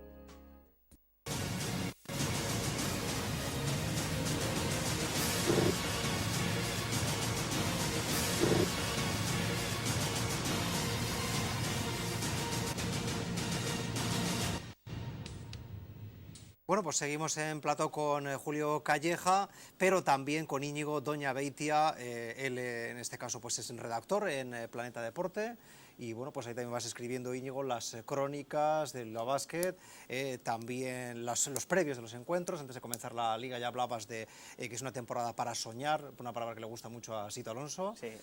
Bueno, pues seguimos en plató con Julio Calleja, pero también con Íñigo Doña Beitia. Él en este caso pues es el redactor en Planeta Deporte. Y bueno, pues ahí también vas escribiendo, Íñigo, las crónicas del Bilbao Basket, también los previos de los encuentros. Antes de comenzar la liga ya hablabas de que es una temporada para soñar, una palabra que le gusta mucho a Sito Alonso. Sí.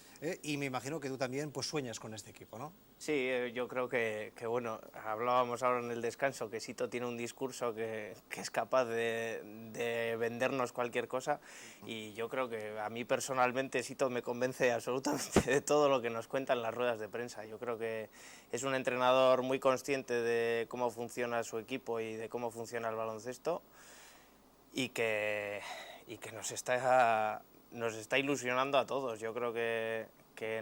Y me imagino que tú también pues sueñas con este equipo, ¿no? Sí, yo creo que bueno, hablábamos ahora en el descanso que Sito tiene un discurso que es capaz de vendernos cualquier cosa, y yo creo que a mí personalmente Sito me convence absolutamente de todo lo que nos cuenta en las ruedas de prensa. Yo creo que es un entrenador muy consciente de cómo funciona su equipo y de cómo funciona el baloncesto, y que nos está ilusionando a todos. Yo creo que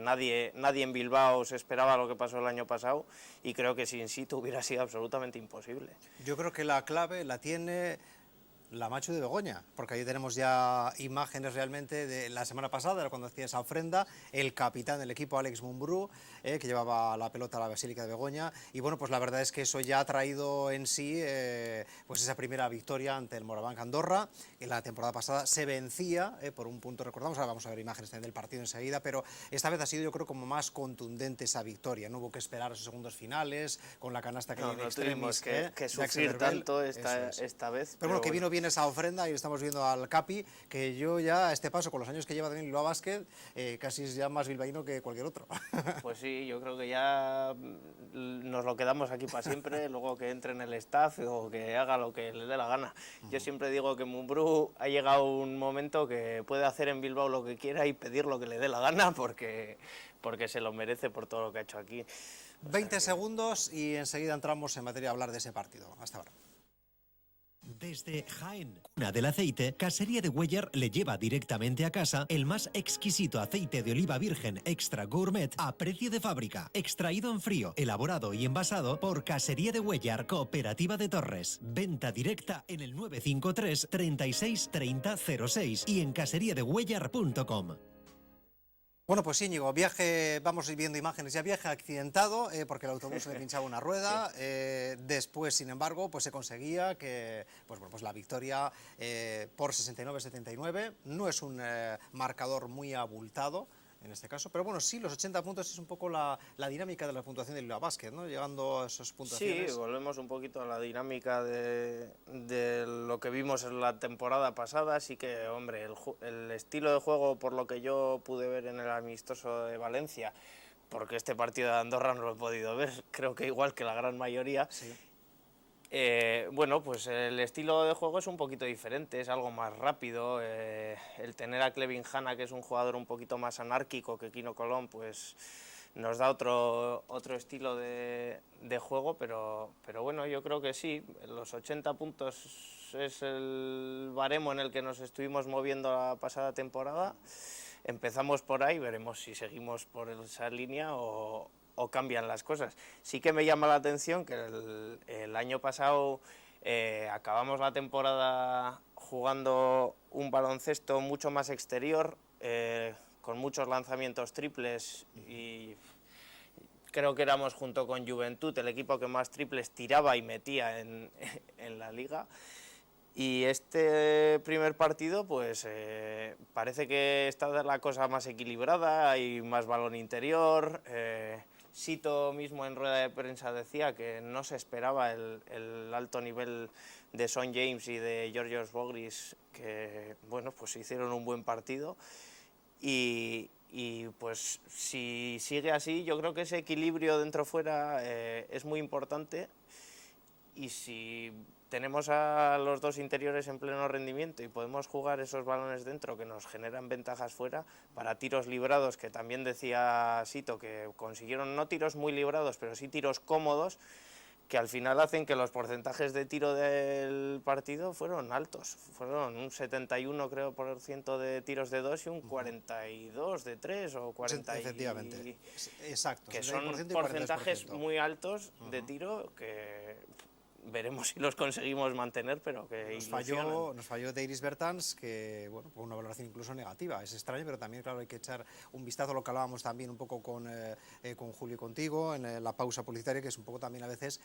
nadie en Bilbao se esperaba lo que pasó el año pasado, y creo que sin Sito hubiera sido absolutamente imposible. Yo creo que la clave la tiene la Machu de Begoña, porque ahí tenemos ya imágenes realmente de la semana pasada, era cuando hacía esa ofrenda, el capitán del equipo, Alex Mumbrú, que llevaba la pelota a la Basílica de Begoña, y bueno, pues la verdad es que eso ya ha traído en sí pues esa primera victoria ante el Morabanc Andorra. En la temporada pasada se vencía por un punto, recordamos, ahora vamos a ver imágenes también del partido enseguida, pero esta vez ha sido, yo creo, como más contundente esa victoria, no hubo que esperar a esos segundos finales, con la canasta que No, en no extremis, tuvimos que de Axel sufrir Herbel. tanto Eso es. esta vez. Pero bueno, que bueno. vino bien esa ofrenda y estamos viendo al Capi, que yo ya a este paso, con los años que lleva también Bilbao Basket, casi es ya más bilbaíno que cualquier otro. Pues sí, yo creo que ya nos lo quedamos aquí para siempre, luego que entre en el staff o que haga lo que le dé la gana. Yo siempre digo que Mumbrú ha llegado un momento que puede hacer en Bilbao lo que quiera y pedir lo que le dé la gana porque se lo merece por todo lo que ha hecho aquí. 20 segundos y enseguida entramos en materia de hablar de ese partido. Hasta ahora. Desde Jaén, cuna del aceite, Casería de Güellar le lleva directamente a casa el más exquisito aceite de oliva virgen extra gourmet a precio de fábrica, extraído en frío, elaborado y envasado por Casería de Güellar, Cooperativa de Torres. Venta directa en el 953 36 30 06 y en caseriadegüellar.com. Bueno, pues Íñigo, viaje, vamos viendo imágenes, ya viaje accidentado, porque el autobús le pinchaba una rueda, después, sin embargo, pues se conseguía que, pues, bueno, pues la victoria por 69-79, no es un marcador muy abultado, en este caso, pero bueno, sí, los 80 puntos es un poco la dinámica de la puntuación del Bilbao Basket, ¿no? Llegando a esas puntuaciones. Sí, volvemos un poquito a la dinámica de lo que vimos en la temporada pasada, así que, hombre, el estilo de juego, por lo que yo pude ver en el amistoso de Valencia, porque este partido de Andorra no lo he podido ver, creo que igual que la gran mayoría, Sí. Bueno, pues el estilo de juego es un poquito diferente, es algo más rápido. El tener a Clevin Hanna, que es un jugador un poquito más anárquico que Quino Colón, pues nos da otro estilo de juego, pero bueno, yo creo que sí, los 80 puntos es el baremo en el que nos estuvimos moviendo la pasada temporada. Empezamos por ahí, veremos si seguimos por esa línea o cambian las cosas. Sí que me llama la atención que el año pasado acabamos la temporada jugando un baloncesto mucho más exterior, con muchos lanzamientos triples, y creo que éramos, junto con Juventud, el equipo que más triples tiraba y metía en la liga. Y este primer partido, pues parece que está la cosa más equilibrada, hay más balón interior. Sito mismo en rueda de prensa decía que no se esperaba el alto nivel de Son James y de Georgios Bogris, que bueno, pues hicieron un buen partido. Y pues si sigue así, yo creo que ese equilibrio dentro-fuera es muy importante. Y si tenemos a los dos interiores en pleno rendimiento y podemos jugar esos balones dentro que nos generan ventajas fuera, para tiros librados, que también decía Sito que consiguieron no tiros muy librados, pero sí tiros cómodos, que al final hacen que los porcentajes de tiro del partido fueron altos. Fueron un 71, creo, por ciento de tiros de 2 y un 42 de 3 o 40. Efectivamente, exacto. Que son porcentajes muy altos de tiro que veremos si los conseguimos mantener, pero que nos falló Deiris Bertans, que bueno, con una valoración incluso negativa. Es extraño, pero también, claro, hay que echar un vistazo a lo que hablábamos también un poco con Julio y contigo en la pausa publicitaria, que es un poco también a veces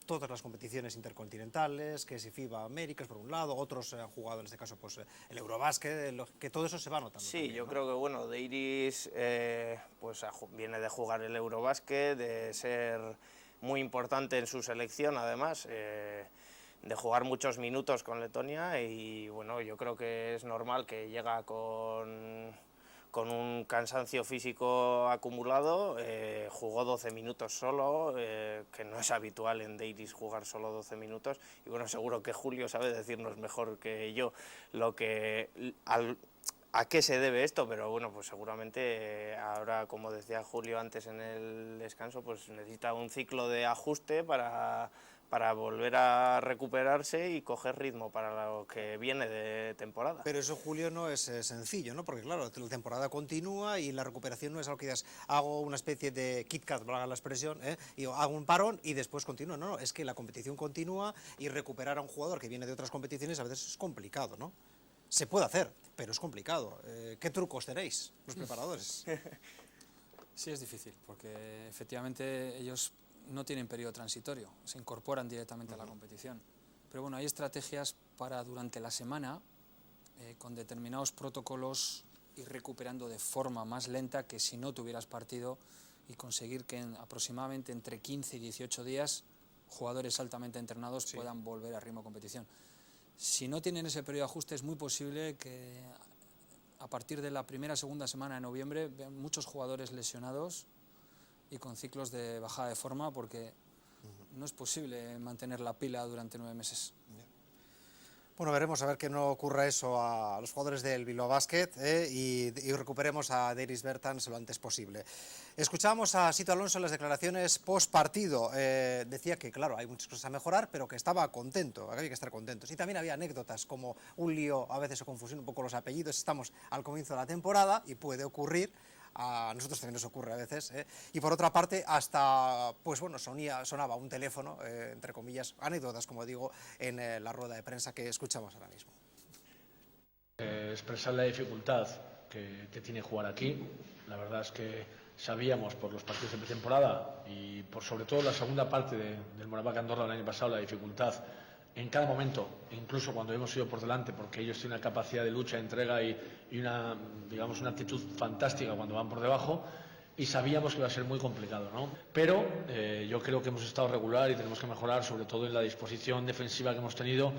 todas las competiciones intercontinentales, que si FIBA Américas por un lado, otros han jugado en este caso pues el Eurobásquet, que todo eso se va notando. Sí, también, yo ¿no? creo que bueno, Deiris pues viene de jugar el Eurobásquet, de ser muy importante en su selección, además, de jugar muchos minutos con Letonia, y bueno, yo creo que es normal que llega con un cansancio físico acumulado. Jugó 12 minutos solo, que no es habitual en Deiris jugar solo 12 minutos, y bueno, seguro que Julio sabe decirnos mejor que yo a qué se debe esto, pero bueno, pues seguramente ahora, como decía Julio antes en el descanso, pues necesita un ciclo de ajuste para para volver a recuperarse y coger ritmo para lo que viene de temporada. Pero eso, Julio, no es sencillo, ¿no? Porque claro, la temporada continúa y la recuperación no es algo que digas, hago una especie de Kit Kat, valga la expresión, y hago un parón y después continúo. No, no, es que la competición continúa y recuperar a un jugador que viene de otras competiciones a veces es complicado, ¿no? Se puede hacer, pero es complicado. ¿Qué trucos tenéis los preparadores? Sí, es difícil, porque efectivamente ellos no tienen periodo transitorio, se incorporan directamente a la competición. Pero bueno, hay estrategias para durante la semana, con determinados protocolos, ir recuperando de forma más lenta que si no tuvieras partido y conseguir que en aproximadamente entre 15 y 18 días jugadores altamente entrenados puedan volver a ritmo de competición. Si no tienen ese periodo de ajuste, es muy posible que a partir de la primera o segunda semana de noviembre vean muchos jugadores lesionados y con ciclos de bajada de forma, porque no es posible mantener la pila durante 9 meses. Bueno, veremos a ver que no ocurra eso a los jugadores del Bilbao Basket y recuperemos a Deiris Bertans lo antes posible. Escuchábamos a Sito Alonso en las declaraciones post partido. Decía que, claro, hay muchas cosas a mejorar, pero que estaba contento, había que estar contentos. Y también había anécdotas como un lío, a veces o confusión un poco los apellidos. Estamos al comienzo de la temporada y puede ocurrir. A nosotros también nos ocurre a veces, y por otra parte hasta, pues bueno, sonaba un teléfono, entre comillas, anécdotas, como digo, en la rueda de prensa que escuchamos ahora mismo. Expresar la dificultad que tiene jugar aquí. La verdad es que sabíamos por los partidos de pretemporada y por sobre todo la segunda parte del Moraván Andorra el año pasado, la dificultad en cada momento, incluso cuando hemos ido por delante, porque ellos tienen una capacidad de lucha, entrega y una, digamos, una actitud fantástica cuando van por debajo, y sabíamos que iba a ser muy complicado, ¿no? Pero yo creo que hemos estado regular y tenemos que mejorar, sobre todo en la disposición defensiva que hemos tenido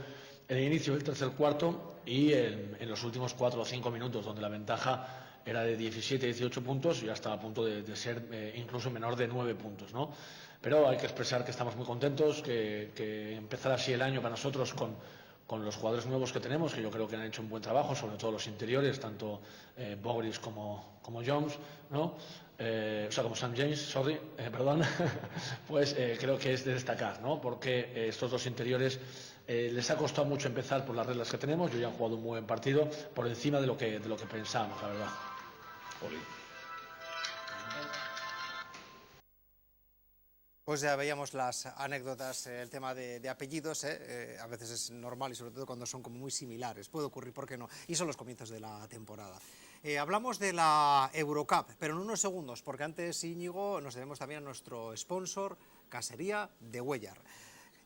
en el inicio del tercer cuarto y en los últimos 4 o 5 minutos, donde la ventaja era de 17, 18 puntos y ya estaba a punto de ser incluso menor de 9 puntos, ¿no? Pero hay que expresar que estamos muy contentos, que empezar así el año para nosotros con los jugadores nuevos que tenemos, que yo creo que han hecho un buen trabajo, sobre todo los interiores, tanto Bogris como Jones, ¿no? O sea, como Sam James, perdón, pues creo que es de destacar, ¿no? Porque estos dos interiores les ha costado mucho empezar por las reglas que tenemos, y hoy han jugado un muy buen partido, por encima de lo que pensábamos, la verdad. Oli. Pues ya veíamos las anécdotas, el tema de apellidos, a veces es normal y sobre todo cuando son como muy similares, puede ocurrir, ¿por qué no? Y son los comienzos de la temporada. Hablamos de la Eurocup, pero en unos segundos, porque antes, Íñigo, nos debemos también a nuestro sponsor, Casería de Cuéllar.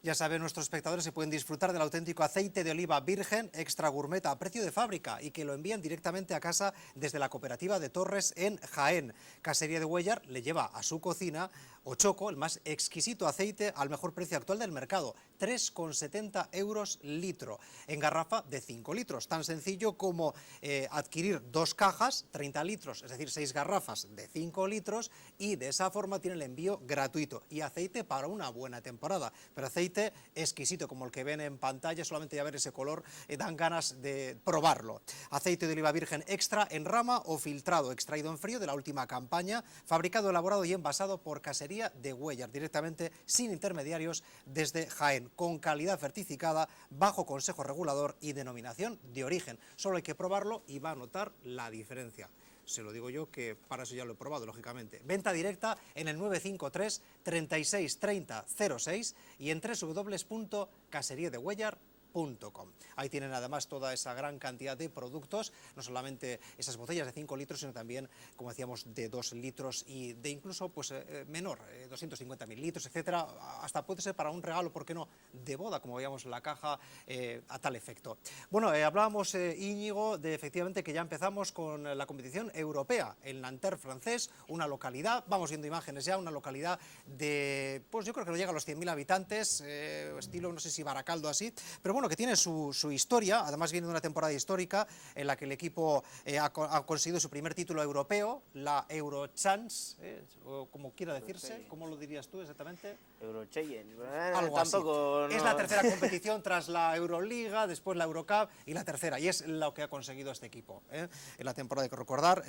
Ya saben nuestros espectadores que pueden disfrutar del auténtico aceite de oliva virgen extra gourmet a precio de fábrica y que lo envían directamente a casa desde la cooperativa de Torres en Jaén. Casería de Cuéllar le lleva a su cocina Ochoco, el más exquisito aceite al mejor precio actual del mercado, 3,70 € litro, en garrafa de 5 litros. Tan sencillo como adquirir 2 cajas, 30 litros, es decir, 6 garrafas de 5 litros, y de esa forma tiene el envío gratuito. Y aceite para una buena temporada, pero aceite exquisito, como el que ven en pantalla, solamente ya ver ese color, dan ganas de probarlo. Aceite de oliva virgen extra en rama o filtrado, extraído en frío de la última campaña, fabricado, elaborado y envasado por Casería de Cuéllar, directamente, sin intermediarios, desde Jaén, con calidad certificada, bajo consejo regulador y denominación de origen. Solo hay que probarlo y va a notar la diferencia. Se lo digo yo, que para eso ya lo he probado, lógicamente. Venta directa en el 953 36 30 06 y en www.caseriadecuéllar.com. Ahí tienen además toda esa gran cantidad de productos, no solamente esas botellas de 5 litros, sino también, como decíamos, de 2 litros y de incluso pues menor, 250 mililitros, etcétera. Hasta puede ser para un regalo, ¿por qué no?, de boda, como veíamos en la caja, a tal efecto. Bueno, hablábamos, Íñigo, de efectivamente que ya empezamos con la competición europea en Nanterre francés, una localidad, vamos viendo imágenes ya, una localidad de, pues yo creo que no llega a los 100.000 habitantes, estilo, no sé si Baracaldo así, pero bueno, que tiene su historia. Además viene de una temporada histórica en la que el equipo ha conseguido su primer título europeo, la Eurochance, o como quiera decirse. ¿Cómo lo dirías tú exactamente? Eurochallenge, Algo tampoco, así. Es la tercera competición tras la Euroliga, después la Eurocup y la tercera, y es lo que ha conseguido este equipo en la temporada, hay que recordar.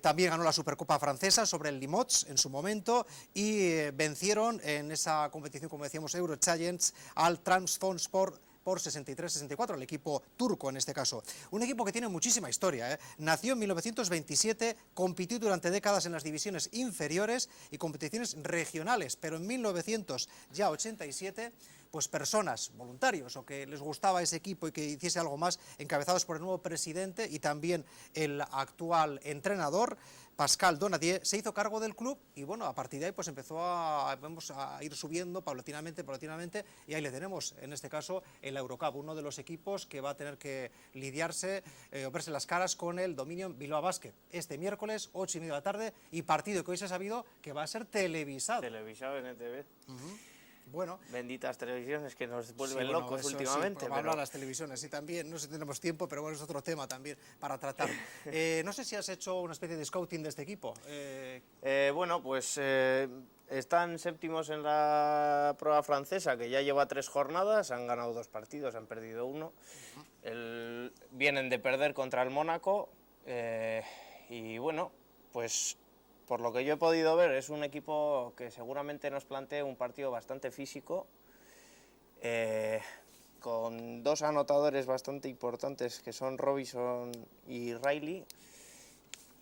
También ganó la Supercopa francesa sobre el Limoges en su momento y vencieron en esa competición, como decíamos, Eurochallenge, al Trabzonspor por 63-64, el equipo turco en este caso. Un equipo que tiene muchísima historia. Nació en 1927, compitió durante décadas en las divisiones inferiores y competiciones regionales, pero en 1987, pues personas, voluntarios, o que les gustaba ese equipo y que hiciese algo más, encabezados por el nuevo presidente y también el actual entrenador, Pascal Donadier, se hizo cargo del club y bueno, a partir de ahí pues empezó a ir subiendo paulatinamente, y ahí le tenemos, en este caso, en la Eurocup, uno de los equipos que va a tener que lidiarse o verse las caras con el Dominion Bilbao Basket. Este miércoles, 8:30 de la tarde, y partido que hoy se ha sabido que va a ser televisado. Televisado en ETV. Bueno, benditas televisiones que nos vuelven sí, bueno, locos eso últimamente. Sí, pero... las televisiones y también, no sé si tenemos tiempo, pero bueno, es otro tema también para tratar. No sé si has hecho una especie de scouting de este equipo. Bueno, pues están séptimos en la prueba francesa, que ya lleva 3 jornadas, han ganado 2 partidos, han perdido 1. Vienen de perder contra el Mónaco y bueno, pues... por lo que yo he podido ver, es un equipo que seguramente nos plantee un partido bastante físico, con 2 anotadores bastante importantes, que son Robinson y Riley.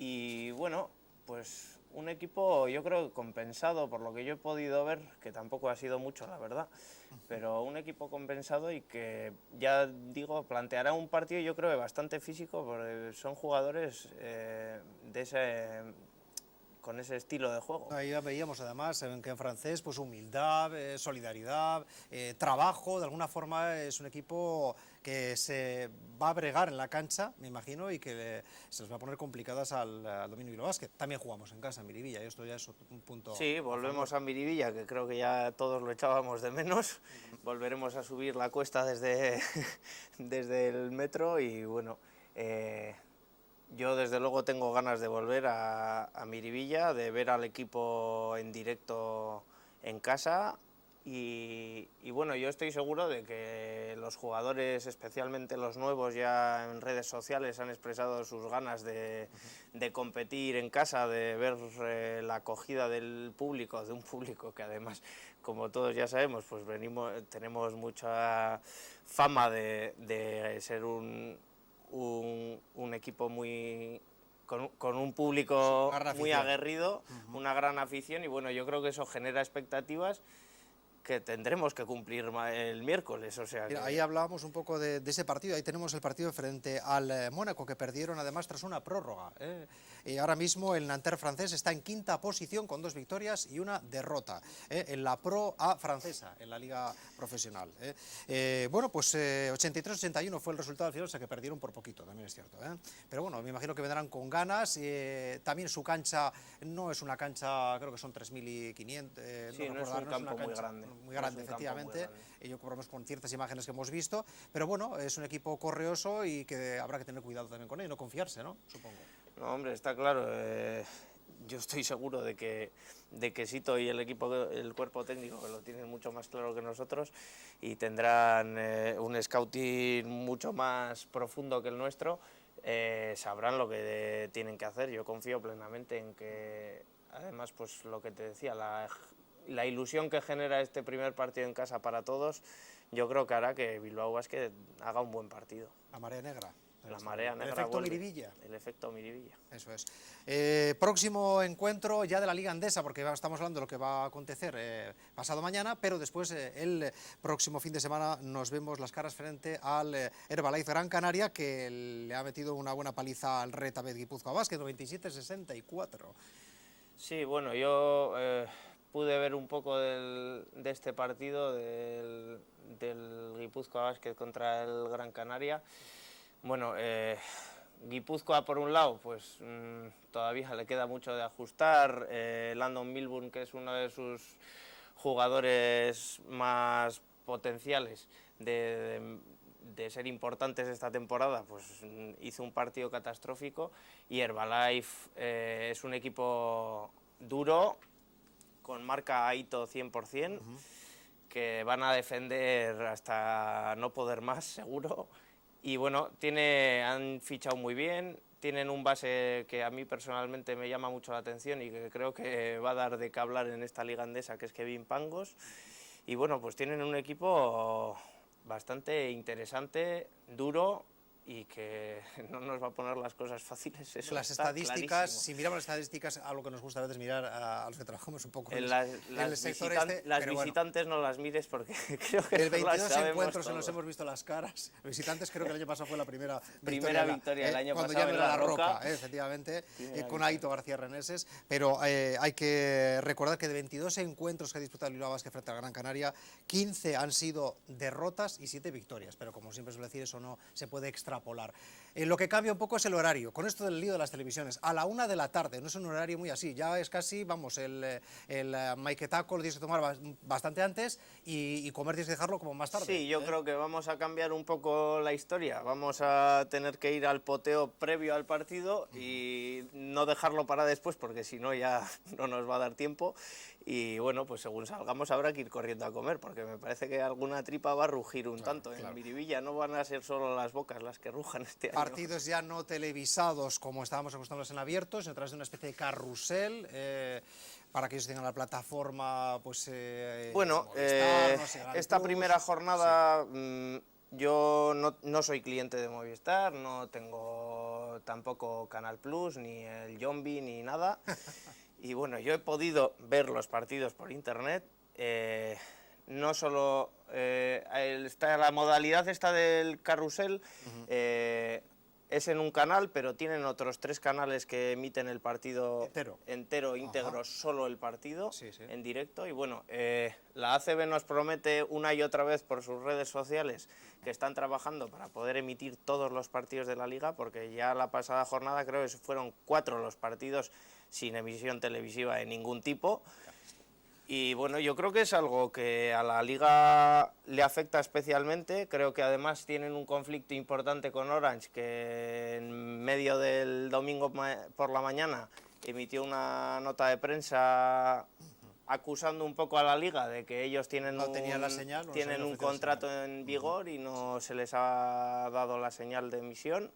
Y bueno, pues un equipo yo creo compensado, por lo que yo he podido ver, que tampoco ha sido mucho, la verdad, pero un equipo compensado y que, ya digo, planteará un partido yo creo bastante físico, porque son jugadores con ese estilo de juego. Ahí veíamos además que en francés pues humildad, solidaridad, trabajo. De alguna forma es un equipo que se va a bregar en la cancha, me imagino, y que se les va a poner complicadas al Dominion Bilbao Basket. También jugamos en casa en Miribilla, y esto ya es un punto... Sí, volvemos a Miribilla, que creo que ya todos lo echábamos de menos. Volveremos a subir la cuesta desde el metro y bueno... yo desde luego tengo ganas de volver a Miribilla, de ver al equipo en directo en casa y bueno, yo estoy seguro de que los jugadores, especialmente los nuevos, ya en redes sociales han expresado sus ganas de competir en casa, de ver la acogida del público, de un público que además, como todos ya sabemos, pues tenemos mucha fama de ser un equipo con un público muy aguerrido, una gran afición, y bueno, yo creo que eso genera expectativas que tendremos que cumplir el miércoles. O sea, mira, ahí hablábamos un poco de ese partido. Ahí tenemos el partido frente al Mónaco, que perdieron además tras una prórroga. Y ahora mismo el Nanterre francés está en 5ª posición con 2 victorias y 1 derrota en la Pro A francesa, en la liga profesional. Bueno, pues 83-81 fue el resultado al final, o sea que perdieron por poquito, también es cierto. Pero bueno, me imagino que vendrán con ganas. También su cancha no es una cancha, creo que son 3.500. Sí, no es un campo muy grande. Muy grande, efectivamente, y yo creo que con ciertas imágenes que hemos visto, pero bueno, es un equipo correoso y que habrá que tener cuidado también con él, no confiarse, ¿no? Supongo. No, hombre, está claro, yo estoy seguro de que Sito y el equipo, el cuerpo técnico, que lo tienen mucho más claro que nosotros y tendrán un scouting mucho más profundo que el nuestro, sabrán lo que tienen que hacer. Yo confío plenamente en que, además, pues lo que te decía, la ilusión que genera este primer partido en casa para todos, yo creo que hará que Bilbao Basket haga un buen partido. La marea negra. La marea negra. El efecto vuelve. Miribilla. El efecto Miribilla. Eso es. Próximo encuentro ya de la Liga Endesa, porque estamos hablando de lo que va a acontecer pasado mañana, pero después el próximo fin de semana nos vemos las caras frente al Herbalife Gran Canaria, que le ha metido una buena paliza al Retabet Guipúzcoa Basket, 97-64. Sí, bueno, yo pude ver un poco de este partido del Guipúzcoa Basket contra el Gran Canaria. Bueno, Guipúzcoa por un lado, pues todavía le queda mucho de ajustar. Landon Milburn, que es uno de sus jugadores más potenciales de ser importantes esta temporada, pues hizo un partido catastrófico. Y Herbalife es un equipo duro, con marca Aito 100%, que van a defender hasta no poder más, seguro. Y bueno, han fichado muy bien, tienen un base que a mí personalmente me llama mucho la atención y que creo que va a dar de qué hablar en esta liga andesa, que es Kevin Pangos. Y bueno, pues tienen un equipo bastante interesante, duro, y que no nos va a poner las cosas fáciles. Eso las está estadísticas, clarísimo. si miramos las estadísticas, algo que nos gusta a veces mirar a los que trabajamos un poco en Las el sector visitantes no las mires porque creo que el no las 22 sabemos encuentros todos. nos hemos visto las caras. Visitantes creo que el año pasado fue la primera victoria del año cuando pasado ya no en era La La Roca, Roca. efectivamente, con Aito García Reneses, pero hay que recordar que de 22 encuentros que ha disputado el Bilbao Basket frente al Gran Canaria, 15 han sido derrotas y 7 victorias, pero como siempre suele decir, eso no se puede extrapolar. Lo que cambia un poco es el horario, con esto del lío de las televisiones, a la 1 de la tarde, no es un horario muy así, ya es casi, vamos, el maiketaco lo tienes que tomar bastante antes y comer tienes que dejarlo como más tarde. Sí, yo creo que vamos a cambiar un poco la historia, vamos a tener que ir al poteo previo al partido y no dejarlo para después porque si no ya no nos va a dar tiempo. Y bueno, pues según salgamos habrá que ir corriendo a comer, porque me parece que alguna tripa va a rugir un tanto. En Miribilla no van a ser solo las bocas las que rujan este año. Partidos ya no televisados como estábamos acostumbrados en abiertos, a través de una especie de carrusel, para que ellos tengan la plataforma, pues... bueno, Movistar, no sé, esta Plus, primera jornada... Yo no soy cliente de Movistar, no tengo tampoco Canal Plus, ni el Yombi, ni nada. Y bueno, yo he podido ver los partidos por internet. No solo la modalidad esta del carrusel es en un canal, pero tienen otros 3 canales que emiten el partido entero, íntegro, solo el partido, en directo. Y bueno, la ACB nos promete una y otra vez por sus redes sociales que están trabajando para poder emitir todos los partidos de la liga, porque ya la pasada jornada creo que fueron 4 los partidos sin emisión televisiva de ningún tipo. Y bueno, yo creo que es algo que a la liga le afecta especialmente. Creo que además tienen un conflicto importante con Orange, que en medio del domingo por la mañana emitió una nota de prensa acusando un poco a la liga de que ellos tienen un contrato en vigor y no se les ha dado la señal de emisión.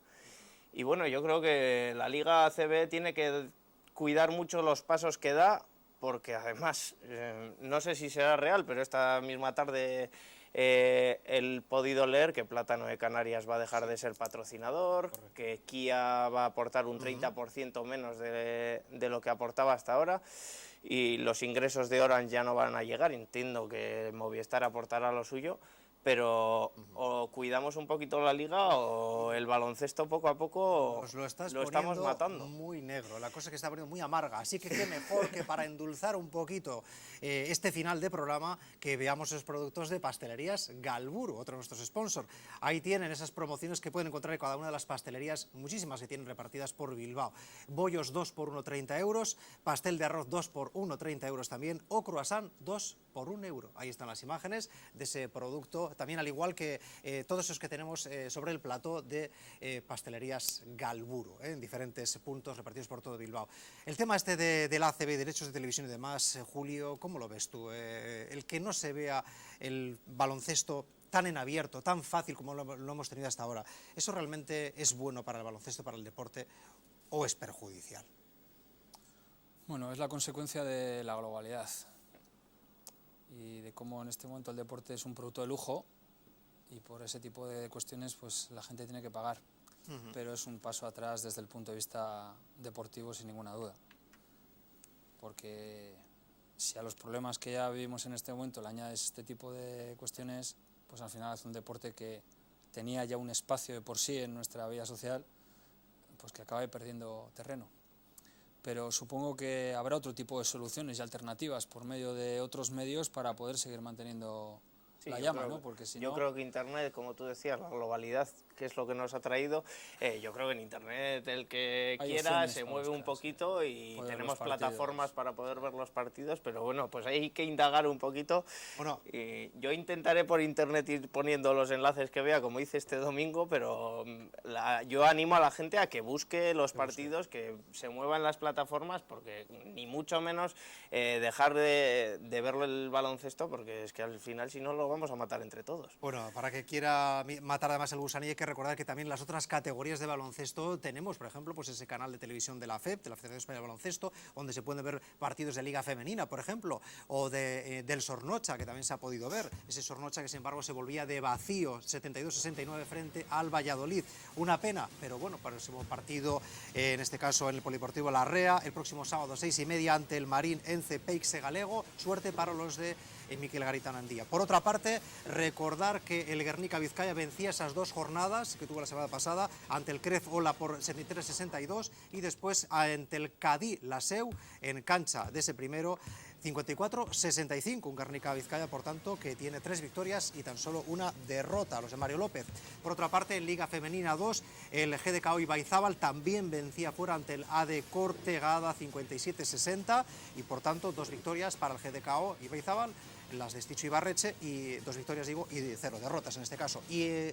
Y bueno, yo creo que la liga ACB tiene que cuidar mucho los pasos que da, porque además, no sé si será real, pero esta misma tarde he podido leer que Plátano de Canarias va a dejar de ser patrocinador, que Kia va a aportar un 30% menos de lo que aportaba hasta ahora, y los ingresos de Orange ya no van a llegar. Entiendo que Movistar aportará lo suyo, pero o cuidamos un poquito la liga o el baloncesto poco a poco pues lo estamos matando. Muy negro, la cosa que está poniendo muy amarga, así que qué mejor que para endulzar un poquito este final de programa que veamos los productos de Pastelerías Galburu, otro de nuestros sponsors. Ahí tienen esas promociones que pueden encontrar en cada una de las pastelerías, muchísimas que tienen repartidas por Bilbao. Bollos 2 por 1, 30 euros, pastel de arroz 2 por 1, 30 euros también, o croissant 2 por 1 euro. Ahí están las imágenes de ese producto, también al igual que todos esos que tenemos sobre el plató de Pastelerías Galburu, en diferentes puntos repartidos por todo Bilbao. El tema este del ACB, derechos de televisión y demás, Julio, ¿cómo lo ves tú? El que no se vea el baloncesto tan en abierto, tan fácil como lo hemos tenido hasta ahora, ¿eso realmente es bueno para el baloncesto, para el deporte, o es perjudicial? Bueno, es la consecuencia de la globalidad y de cómo en este momento el deporte es un producto de lujo y por ese tipo de cuestiones pues la gente tiene que pagar. Pero es un paso atrás desde el punto de vista deportivo sin ninguna duda. Porque si a los problemas que ya vivimos en este momento le añades este tipo de cuestiones, pues al final es un deporte que tenía ya un espacio de por sí en nuestra vida social, pues que acabe perdiendo terreno. Pero supongo que habrá otro tipo de soluciones y alternativas por medio de otros medios para poder seguir manteniendo la llama, ¿no? Porque si yo no... creo que Internet, como tú decías, la globalidad que es lo que nos ha traído. Yo creo que en internet el que Hay quiera opciones se para mueve un buscar, poquito y Poder ver tenemos los partidos. plataformas para poder ver los partidos, pero bueno, pues hay que indagar un poquito. Bueno. Y yo intentaré por internet ir poniendo los enlaces que vea, como hice este domingo, pero yo animo a la gente a que busque los partidos, que se muevan las plataformas, porque ni mucho menos dejar de ver el baloncesto, porque es que al final si no lo vamos a matar entre todos. Bueno, para que quiera matar además el gusanillo hay que recordar que también las otras categorías de baloncesto tenemos, por ejemplo, pues ese canal de televisión de la FEP, de la Federación Española de Baloncesto, donde se pueden ver partidos de Liga Femenina, por ejemplo, o del Sornocha, que también se ha podido ver. Ese Sornocha que, sin embargo, se volvía de vacío, 72-69 frente al Valladolid. Una pena, pero bueno, para el próximo partido, en este caso en el Polideportivo Larrea, el próximo sábado 6:30 ante el Marín Ence Peixe Galego. Suerte para los de Miquel Garitano Andía. Por otra parte, recordar que el Guernica Vizcaya vencía esas 2 jornadas que tuvo la semana pasada ante el Cref Ola por 73-62 y después ante el Cadí Laseu en cancha de ese primero 54-65, un Guernica Vizcaya, por tanto, que tiene 3 victorias y tan solo una derrota, los de Mario López. Por otra parte, en Liga Femenina 2, el GDKO Ibaizábal también vencía fuera ante el AD Cortegada 57-60 y, por tanto, 2 victorias para el GDKO Ibaizábal, las de Esticho Ibarreche, y 2 victorias, digo, y 0 derrotas en este caso. Y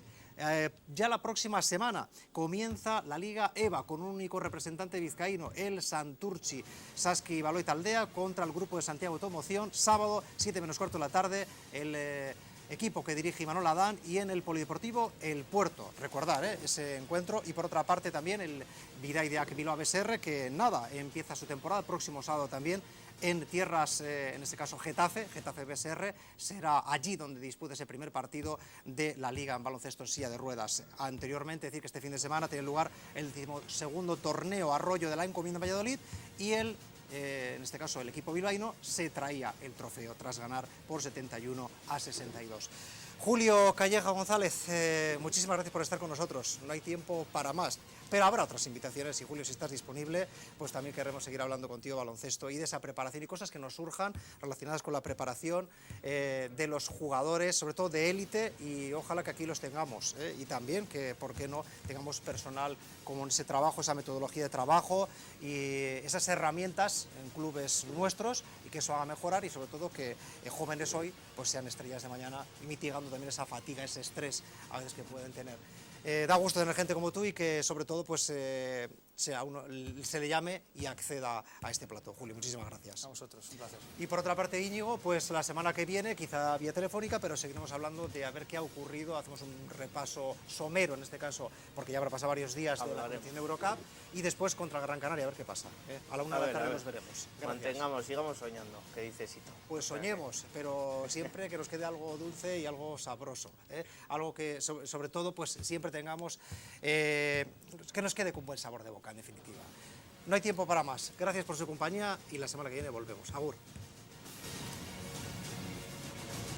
ya la próxima semana comienza la Liga EVA con un único representante vizcaíno, el Santurchi Saski Baloy Taldea, contra el grupo de Santiago Automoción, sábado 7:15 de la tarde, el equipo que dirige Imanol Adán, y en el Polideportivo El Puerto. Recordar ese encuentro. Y por otra parte también el Viray de Bilbao BSR, que nada, empieza su temporada próximo sábado también en tierras, en este caso Getafe BSR, será allí donde dispute ese primer partido de la Liga en baloncesto en silla de ruedas. Anteriormente, decir que este fin de semana tiene lugar el 12º torneo Arroyo de la Encomienda Valladolid, y en este caso el equipo bilbaíno se traía el trofeo tras ganar por 71-62. Julio Calleja González, muchísimas gracias por estar con nosotros. No hay tiempo para más, pero habrá otras invitaciones, y Julio, si estás disponible, pues también queremos seguir hablando contigo de baloncesto y de esa preparación y cosas que nos surjan relacionadas con la preparación de los jugadores, sobre todo de élite, y ojalá que aquí los tengamos, y también que, ¿por qué no?, tengamos personal con ese trabajo, esa metodología de trabajo y esas herramientas en clubes nuestros, y que eso haga mejorar, y sobre todo que jóvenes hoy pues sean estrellas de mañana, y mitigando también esa fatiga, ese estrés a veces que pueden tener. Da gusto tener gente como tú, y que sobre todo pues se le llame y acceda a este plato. Julio, muchísimas gracias. A vosotros, un placer. Y por otra parte, Íñigo, pues la semana que viene, quizá vía telefónica, pero seguiremos hablando de a ver qué ha ocurrido. Hacemos un repaso somero en este caso, porque ya habrá pasado varios días de la competición de Eurocup, y después contra Gran Canaria, a ver qué pasa. A la 1 de la tarde nos veremos. Mantengamos, sigamos soñando, que dice Sito. Pues soñemos, pero siempre que nos quede algo dulce y algo sabroso, algo que sobre todo pues siempre tengamos, que nos quede con buen sabor de boca, en definitiva. No hay tiempo para más. Gracias por su compañía, y la semana que viene volvemos. Agur.